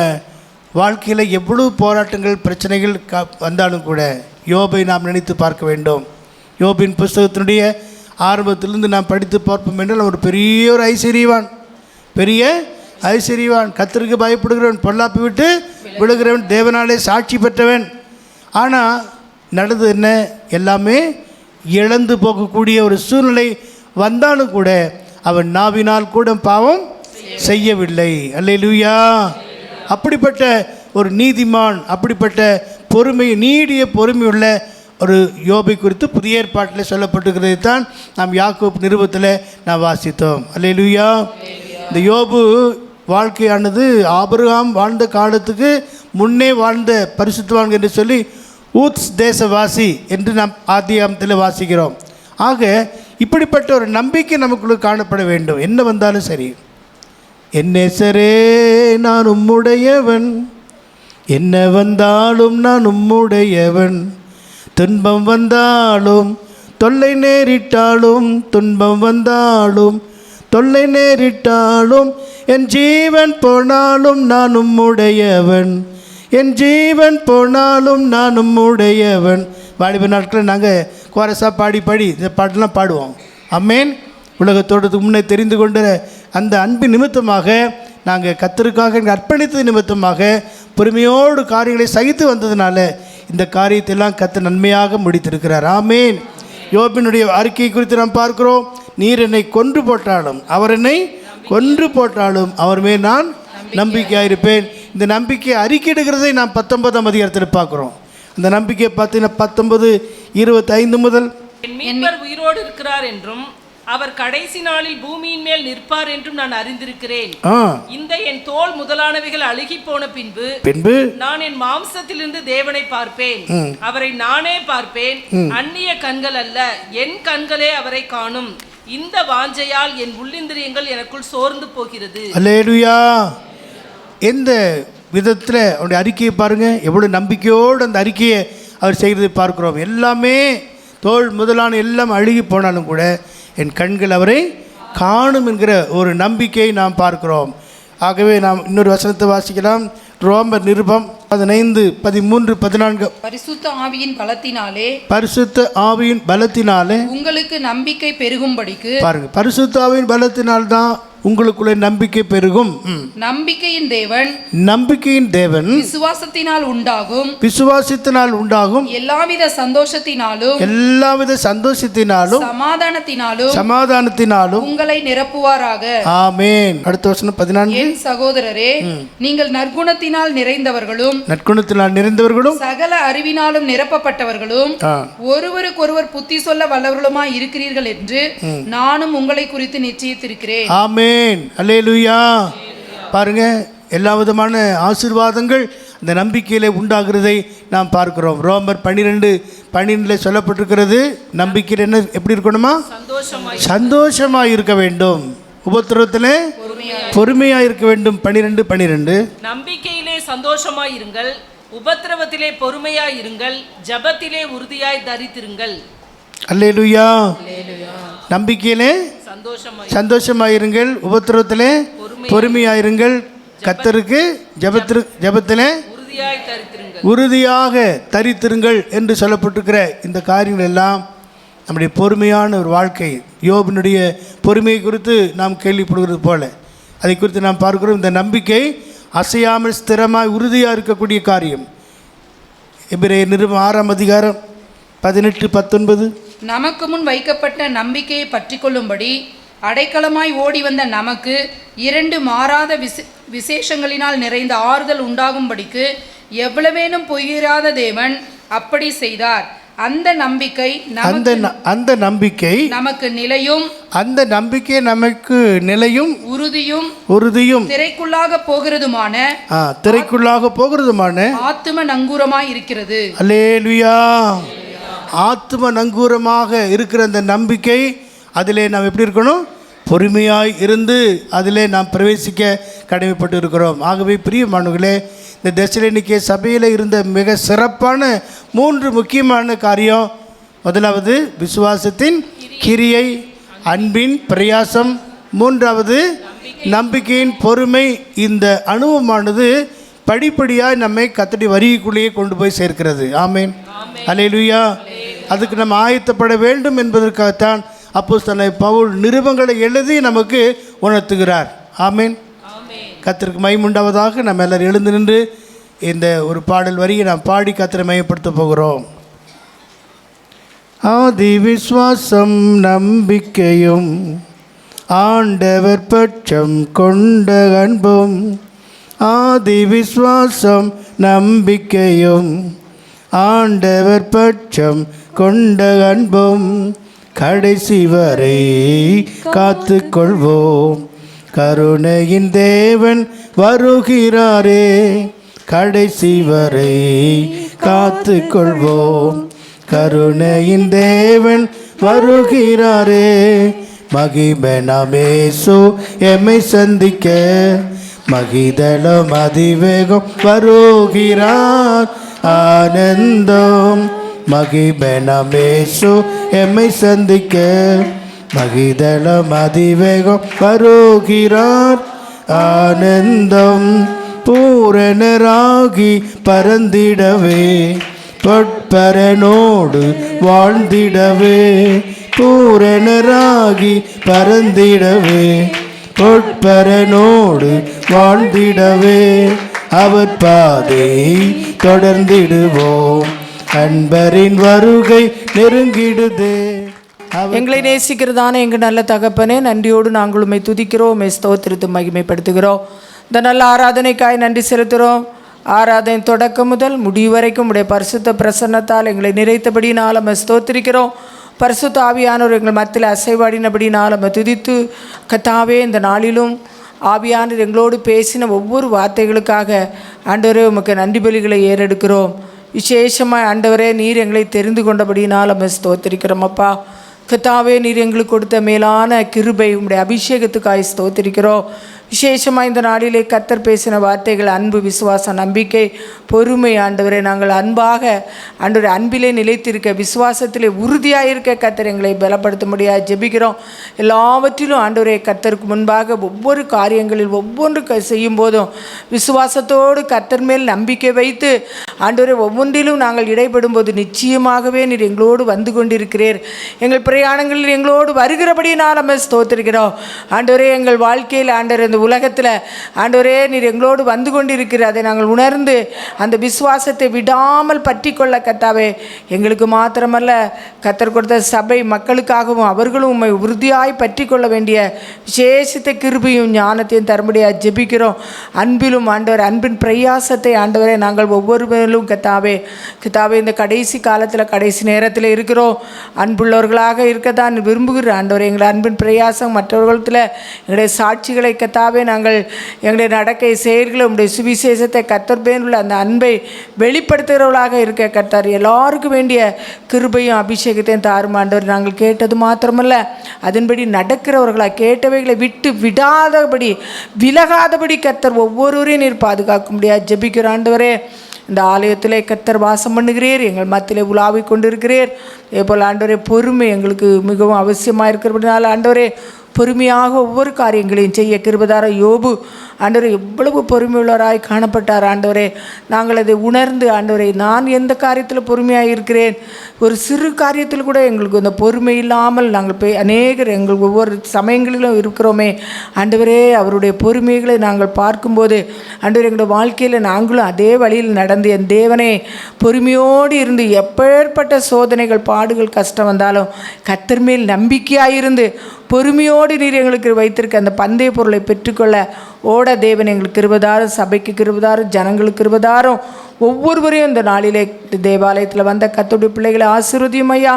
வாழ்க்கையில் எவ்வளவு போராட்டங்கள், பிரச்சனைகள் வந்தாலும் கூட யோபை நாம் நினைத்து பார்க்க வேண்டும். யோபின் புஸ்தகத்தினுடைய ஆரம்பத்திலிருந்து நாம் படித்து பார்ப்போம் என்றால் ஒரு பெரிய ஐஸ்வர்யவான், கர்த்தருக்கு பயப்படுகிறவன், பொல்லாப்பி விட்டு விழுகிறவன், தேவனாலே சாட்சி பெற்றவன். ஆனால் நடந்தது என்ன? எல்லாமே இழந்து போகக்கூடிய ஒரு சூழ்நிலை வந்தாலும் கூட அவன் நாவினால் கூட பாவம் செய்யவில்லை. அல்லேலூயா. அப்படிப்பட்ட ஒரு நீதிமான், அப்படிப்பட்ட பொறுமை, நீடிய பொறுமையுள்ள ஒரு யோபை குறித்து புதிய ஏற்பாட்டில் சொல்லப்பட்டிருக்கிறது தான் நாம் யாக்கோப்பு நிருபத்தில் நாம் வாசித்தோம். அல்லேலூயா. இந்த யோபு வாழ்க்கையானது ஆபிரகாம் வாழ்ந்த காலத்துக்கு முன்னே வாழ்ந்த பரிசுத்தவான் என்று சொல்லி ஊத்ஸ் தேசவாசி என்று நாம் ஆதியாகமத்தில் வாசிக்கிறோம். ஆக இப்படிப்பட்ட ஒரு நம்பிக்கை நமக்குள்ள காணப்பட வேண்டும். என்ன வந்தாலும் சரி, என் நேசரே நான் உம்முடையவன், என்ன வந்தாலும் நான் உம்முடையவன், துன்பம் வந்தாலும் தொல்லை நேரிட்டாலும், துன்பம் வந்தாலும் தொல்லை நேரிட்டாலும், என் ஜீவன் போனாலும் நான் உம்முடையவன், என் ஜீவன் போனாலும் நான் உம்முடையவன். வாலிப நாட்களில் நாங்கள் கோரஸாக பாடி இந்த பாட்டெல்லாம் பாடுவோம். அம்மேன். உலகத்தோடு முன்னே தெரிந்து கொண்ட அந்த அன்பு நிமித்தமாக நாங்கள் கர்த்தருக்காக அர்ப்பணித்தது நிமித்தமாக பொறுமையோடு காரியங்களை சகித்து வந்ததுனால இந்த காரியத்தையெல்லாம் கர்த்தர் நன்மையாக முடித்திருக்கிறார். ஆமேன். யோபினுடைய அறிக்கை குறித்து நாம் பார்க்கிறோம். நீர் என்னை கொன்று போட்டாலும், அவர் என்னை கொன்று போட்டாலும் அவர் மேல் நான் நம்பிக்கையாக இருப்பேன். இந்த நம்பிக்கையை அறிக்கையிடுகிறதை நாம் 19ஆம் அதிகாரத்தில் பார்க்குறோம். அந்த நம்பிக்கையை பார்த்தீங்கன்னா 19:25 முதல், என் மீட்பர் உயிரோடு இருக்கிறார் என்றும் அவர் கடைசி நாளில் பூமியின் மேல் நிற்பார் என்றும் நான் அறிந்திருக்கிறேன். ஆ, இந்த என் தோல் முதலானவைகள் அழுகி போன பின்பு நான் என் மாம்சத்திலிருந்து தேவனை பார்ப்பேன். அவரை நானே பார்ப்பேன், அந்நிய கண்கள் அல்ல, என் கண்களே அவரை காணும். இந்த வாஞ்சையால் என் உள்ளிந்திரியங்கள் எனக்குள் சோர்ந்து போகிறது. அல்லேலூயா. எந்த விதத்தில் அவருடைய அறிக்கையை பாருங்க, எவ்வளவு நம்பிக்கையோடு அந்த அறிக்கையை அவர் செய்கிறதை பார்க்கிறோம். எல்லாமே தோல் முதலான எல்லாம் அழுகி போனாலும் கூட என் கண்கள் அவரை காணும் என்கிற ஒரு நம்பிக்கையை நாம் பார்க்கிறோம். ஆகவே நாம் இன்னொரு வசனத்தை வாசிக்கலாம். ரோமர் நிருபம் 15, 13, 14. பரிசுத்த ஆவியின் பலத்தினாலே, பரிசுத்த ஆவியின் பலத்தினாலே உங்களுக்கு நம்பிக்கை பெருகும்படிக்கு. பாருங்க, பரிசுத்த ஆவியின் பலத்தினால்தான் உங்களுக்குள்ளே நம்பிக்கை பெருகும். நம்பிக்கையின் தேவன், நம்பிக்கையின் தேவன் விசுவாசத்தினால் உண்டாகும், விசுவாசத்தினால் உண்டாகும் எல்லாவித சந்தோஷத்தினாலும், எல்லாவித சந்தோஷத்தினாலும், சமாதானத்தினாலும் உங்களை நிரப்புவாராக. ஆமென். அடுத்த வசனம் 14. என் சகோதரரே, நீங்கள் நற்குணத்தினால் நிறைந்தவர்களும், நற்குணத்தினால் நிறைந்தவர்களும், சகல அறிவினாலும் நிரப்பப்பட்டவர்களும், ஒருவருக்கொருவர் புத்தி சொல்ல வல்லவர்களுமாய் இருக்கிறீர்கள் என்று நானும் உங்களை குறித்து நிச்சயித்திருக்கிறேன். ஆமென். அல்லேலூயா. பாருங்க, எல்லா விதமான ஆசீர்வாதங்கள் அந்த நம்பிக்கையிலே உண்டாகிறதை நாம் பார்க்கிறோம். ரோமர் 12:12 சொல்லப்பட்டிருக்கிறது, நம்பிக்கையில் என்ன எப்படி இருக்கணுமா? சந்தோஷமாய் இருக்க வேண்டும், உபத்திரவத்திலே பொறுமையாக இருக்க வேண்டும். 12:12 நம்பிக்கையிலே சந்தோஷமாய் இருங்கள், உபத்திரவத்திலே பொறுமையாய் இருங்கள், ஜெபத்திலே உறுதியாய் தரித்திருங்கள். அல்லேலூயா. நம்பிக்கையிலே சந்தோஷமாயிருங்கள், உபத்திரவத்திலே பொறுமையாயிருங்கள், கர்த்தருக்கு ஜெபத்திலே உறுதியாக தரித்திருங்கள் என்று சொல்லப்பட்டிருக்கிற இந்த காரியங்கள் எல்லாம் நம்முடைய பொறுமையான ஒரு வாழ்க்கை. யோபினுடைய பொறுமையை குறித்து நாம் கேள்விப்படுகிறது போல அதை குறித்து நாம் பார்க்கிறோம். இந்த நம்பிக்கை அசையாமல் ஸ்திரமாய் உறுதியாக இருக்கக்கூடிய காரியம். எபிரேயர் நிருபம் 6ஆம் அதிகாரம் 18, 19. நமக்கு முன் வைக்கப்பட்ட நம்பிக்கையை பற்றி கொள்ளும்படி அடைக்கலமாய் ஓடி வந்த நமக்கு 2 மாறாத விசேஷங்களினால் நிறைந்த ஆறுதல் உண்டாகும்படிக்கு எவ்வளவேனும் பொய்யிராத தேவன் அப்படி செய்தார். அந்த நம்பிக்கை நமக்கு நிலையும், அந்த நம்பிக்கை நமக்கு நிலையும் உறுதியும் திரைக்குள்ளாக போகிறதுமான ஆத்தும நங்கூரமாய் இருக்கிறது. அல்லேலூயா. ஆத்தும நங்கூரமாக இருக்கிற அந்த நம்பிக்கை, அதிலே நாம் எப்படி இருக்கணும்? பொறுமையாய் இருந்து அதிலே நாம் பிரவேசிக்க கடமைப்பட்டு இருக்கிறோம். ஆகவே பிரியமானவர்களே, இந்த தெசலோனிக்கே சபையில் இருந்த மிக சிறப்பான 3 முக்கியமான காரியம். முதலாவது விசுவாசத்தின் கிரியை, அன்பின் பிரயாசம், 3வது நம்பிக்கையின் பொறுமை. இந்த அனுபவமானது படிப்படியாக நம்மை கர்த்தருடைய வருகைக்குள்ளேயே கொண்டு போய் சேர்க்கிறது. ஆமென். அல்லேலூயா. அதுக்கு நம்ம ஆயத்தப்பட வேண்டும் என்பதற்காகத்தான் அப்போஸ்தலனாகிய பவுல் நிருபங்களை எழுதி நமக்கு உணர்த்துகிறார். ஆமென். கர்த்தருக்கு மகிமை உண்டாவதாக. நம்ம எல்லாரும் எழுந்து நின்று இந்த ஒரு பாடல் வரியை நாம் பாடி கர்த்தரை மகிமைப்படுத்த போகிறோம். ஆதி விசுவாசம் நம்பிக்கையும் ஆண்டவர் பட்சம் கொண்ட அன்பும், ஆதி விசுவாசம் நம்பிக்கையும் ஆண்டவர் பட்சம் கொண்ட அன்பும், கடைசி வரை காத்து கொள்வோம். கருணையின் தேவன் வருகிறாரே, கடைசி வரை காத்து கொள்வோம். கருணையின் தேவன் வருகிறாரே, மகிமையேசு எம்மை சந்திக்க மகிதளம் அதிவேகம் வருகிறார். ஆனந்தம் மகிமையேசு எம்மை சந்திக்க மகிதளம் அதிவேகம் வருகிறார். ஆனந்தம் பூரணராகி பறந்திடவே, பொற்பரனோடு வாழ்ந்திடவே, பூரணராகி பறந்திடவே, பொற்பரனோடு வாழ்ந்திடவே, அவர் பாதை தொடர்ந்திடுவோம். அன்பரின் வருகை நெருங்கிடுதே. எங்களை நேசிக்கிறதான எங்கள் நல்ல தகப்பனே, நன்றியோடு நாங்கள் உம்மை துதிக்கிறோம், உம்மை ஸ்தோத்திரித்து மகிமைப்படுத்துகிறோம். இந்த நல்ல ஆராதனைக்காய் நன்றி செலுத்துகிறோம். ஆராதனை தொடக்கம் முதல் முடிவு வரைக்கும் உடைய பரிசுத்த பிரசன்னத்தால் எங்களை நிறைத்தபடினால் நம்ம ஸ்தோத்திரிக்கிறோம். பரிசுத்த ஆவியானவர் எங்கள் மத்தியில் அசைவாடினபடினால் நம்ம துதித்து கத்தாவே இந்த நாளிலும் ஆவியானவர் எங்களோடு பேசின ஒவ்வொரு வார்த்தைகளுக்காக ஆண்டவரே உமக்கு நன்றி பலிகளை ஏறெடுக்கிறோம். விசேஷமாக ஆண்டவரே நீர் எங்களை தெரிந்து கொண்டபடினால் நம்ம ஸ்தோத்திரிக்கிறோம். அப்பா கத்தாவே நீர் எங்களுக்கு கொடுத்த மேலான கிருபை உம்முடைய அபிஷேகத்துக்காய் ஸ்தோத்திரிக்கிறோம். விசேஷமாக இந்த நாளிலே கர்த்தர் பேசின வார்த்தைகள் அன்பு, விசுவாசம், நம்பிக்கை, பொறுமை. ஆண்டவரே நாங்கள் அன்பாக ஆண்டவரே அன்பிலே நிலைத்திருக்க, விசுவாசத்திலே உறுதியாக இருக்க கர்த்தர் எங்களை பலப்படுத்த முடியாது ஜெபிக்கிறோம். எல்லாவற்றிலும் ஆண்டவரே கர்த்தருக்கு முன்பாக ஒவ்வொரு காரியங்களில் ஒவ்வொன்று செய்யும் போதும் விசுவாசத்தோடு கர்த்தர் மேல் நம்பிக்கை வைத்து ஆண்டவரே ஒவ்வொன்றிலும் நாங்கள் இடைப்படும் போது நிச்சயமாகவே நீர் எங்களோடு வந்து கொண்டிருக்கிறீர். எங்கள் பிரயாணங்களில் எங்களோடு வருகிறபடினால் நம்ம ஸ்தோத்திரிக்கிறோம். ஆண்டவரே எங்கள் வாழ்க்கையில் ஆண்டவரே இந்த உலகத்தில் ஆண்டவரே நீர் எங்களோடு வந்து கொண்டிருக்கிறார். அதை நாங்கள் உணர்ந்து அந்த விசுவாசத்தை விடாமல் பற்றி கொள்ள கர்த்தாவே எங்களுக்கு மாத்திரமல்ல கர்த்தர் கொடுத்த சபை மக்களுக்காகவும் அவர்களும் உம்மை உறுதியாய் பற்றி கொள்ள வேண்டிய விசேஷித்த கிருபையும் ஞானத்தையும் தரும்படியாக ஜெபிக்கிறோம். அன்பிலும் ஆண்டவர் அன்பின் பிரயாசத்தை ஆண்டவரே நாங்கள் ஒவ்வொரு மேலும் கர்த்தாவே இந்த கடைசி காலத்தில் கடைசி நேரத்தில் இருக்கிறோம். அன்புள்ளவர்களாக இருக்கத்தான் விரும்புகிற ஆண்டவரே எங்கள் அன்பின் பிரயாசம் மற்றவர்களிடத்தில் எங்களுடைய சாட்சிகளை கர்த்தாவே நாங்கள் எங்களுடைய நடக்கை செயல்களை உங்களுடைய சுவிசேஷத்தை கர்த்தர் உள்ள அந்த அன்பை வெளிப்படுத்துகிறவர்களாக இருக்க கர்த்தர் எல்லாருக்கும் வேண்டிய கிருபையும் அபிஷேகத்தையும் தாரும் ஆண்டவர். நாங்கள் கேட்டது மாத்திரமல்ல அதன்படி நடக்கிறவர்களாக கேட்டவைகளை விட்டு விலகாதபடி கர்த்தர் ஒவ்வொருவரையும் நீர் பாதுகாக்க முடியாது ஜெபிக்கிற ஆண்டவரே. இந்த ஆலயத்திலே கர்த்தர் வாசம் பண்ணுகிறீர், எங்கள் மத்தியிலே உலாவிக் கொண்டிருக்கிறீர். இதேபோல் ஆண்டவரே பொறுமை எங்களுக்கு மிகவும் அவசியமாக இருக்கிறபடினால ஆண்டவரே பொறுமையாக ஒவ்வொரு காரியங்களையும் செய்ய கிருபைதார யோபு ஆண்டவரே எவ்வளவு பொறுமையுள்ளவராய் காணப்பட்டார். ஆண்டவரே நாங்கள் அதை உணர்ந்து ஆண்டவரே நான் எந்த காரியத்தில் பொறுமையாக இருக்கிறேன், ஒரு சிறு காரியத்தில் கூட எங்களுக்கு அந்த பொறுமை இல்லாமல் நாங்கள் அநேகர் எங்கள் ஒவ்வொரு சமயங்களிலும் இருக்கிறோமே. ஆண்டவரே அவருடைய பொறுமைகளை நாங்கள் பார்க்கும்போது ஆண்டவரே எங்களுடைய வாழ்க்கையில் நாங்களும் அதே வழியில் நடந்து என் தேவனே பொறுமையோடு இருந்து எப்பேற்பட்ட சோதனைகள், பாடுகள், கஷ்டம் வந்தாலும் கர்த்தர் மேல் நம்பிக்கையாயிருந்து பொறுமையோடு நீர் எங்களுக்கு வைத்திருக்க அந்த பந்தய பொருளை பெற்றுக்கொள்ள ஓட தேவன் எங்களுக்கு கிருபைதாரும், சபைக்கு கிருபைதாரும், ஜனங்களுக்கு கிருபைதாரும். ஒவ்வொருவரையும் இந்த நாளிலே தேவாலயத்தில் வந்த கர்த்தருடைய பிள்ளைகளை ஆசீர்வதியும் ஐயா.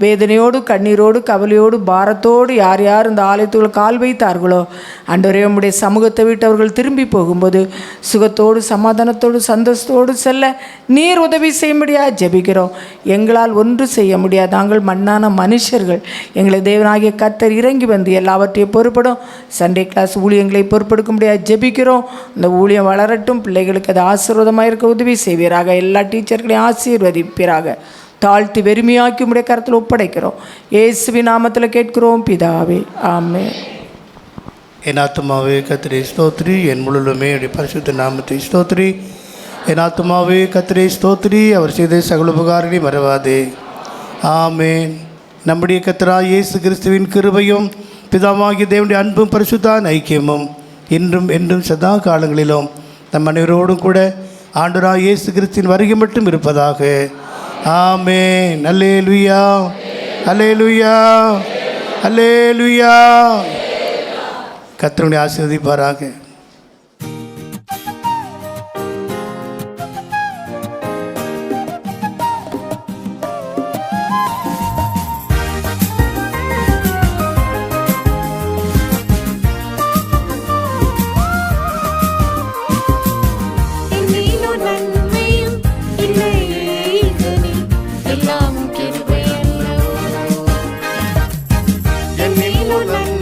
வேதனையோடு, கண்ணீரோடு, கவலையோடு, பாரத்தோடு யார் யார் இந்த ஆலயத்துக்குள்ள கால் வைத்தார்களோ ஆண்டவரே உம்முடைய சமூகத்தை விட்டு அவர்கள் திரும்பி போகும்போது சுகத்தோடு, சமாதானத்தோடு, சந்தோஷத்தோடு செல்ல நீர் உதவி செய்ய முடியாது ஜெபிக்கிறோம். எங்களால் ஒன்று செய்ய முடியாது, நாங்கள் மண்ணான மனுஷர்கள். எங்களை தேவனாகிய கர்த்தர் இறங்கி வந்து எல்லாவற்றையும் பொறுப்படும். சண்டே கிளாஸ் ஊழியங்களை பொறுப்பெடுக்க முடியாது ஜெபிக்கிறோம். இந்த ஊழியம் வளரட்டும், பிள்ளைகளுக்கு அது ஆசீர்வாதமாக இருக்க உதவி செய்வீராக. எல்லா டீச்சர்களையும் ஆசீர்வதிப்பீராக. தாழ்த்தி வெறுமையாக்கி உம்முடைய கரத்தில் ஒப்படைக்கிறோம். இயேசுவின் நாமத்தில் கேட்கிறோம் பிதாவே, ஆமென். என் ஆத்துமாவே கர்த்தரை ஸ்தோத்திரி, என் முழுவதுமே அவருடைய பரிசுத்த நாமத்தை ஸ்தோத்திரி. என் ஆத்துமாவே கர்த்தரை ஸ்தோத்திரி, அவர் செய்த சகல உபகாரங்களை மறவாதே. ஆமென். நம்முடைய கர்த்தராகிய இயேசு கிறிஸ்துவின் கிருபையும் பிதாவாகிய தேவனுடைய அன்பும் பரிசுத்த ஐக்கியமும் இன்றும் என்றும் சதா காலங்களிலும் நம் அனைவரோடும் கூட ஆண்டவராகிய இயேசு கிறிஸ்துவின் வருகை மட்டும் இருப்பதாக. ஆமென். அல்லேலூயா, அல்லேலூயா, அல்லேலூயா. கர்த்தருடைய ஆசீர்வதிப்பாராக. எல்லாம் கிருபை அல்லவோ.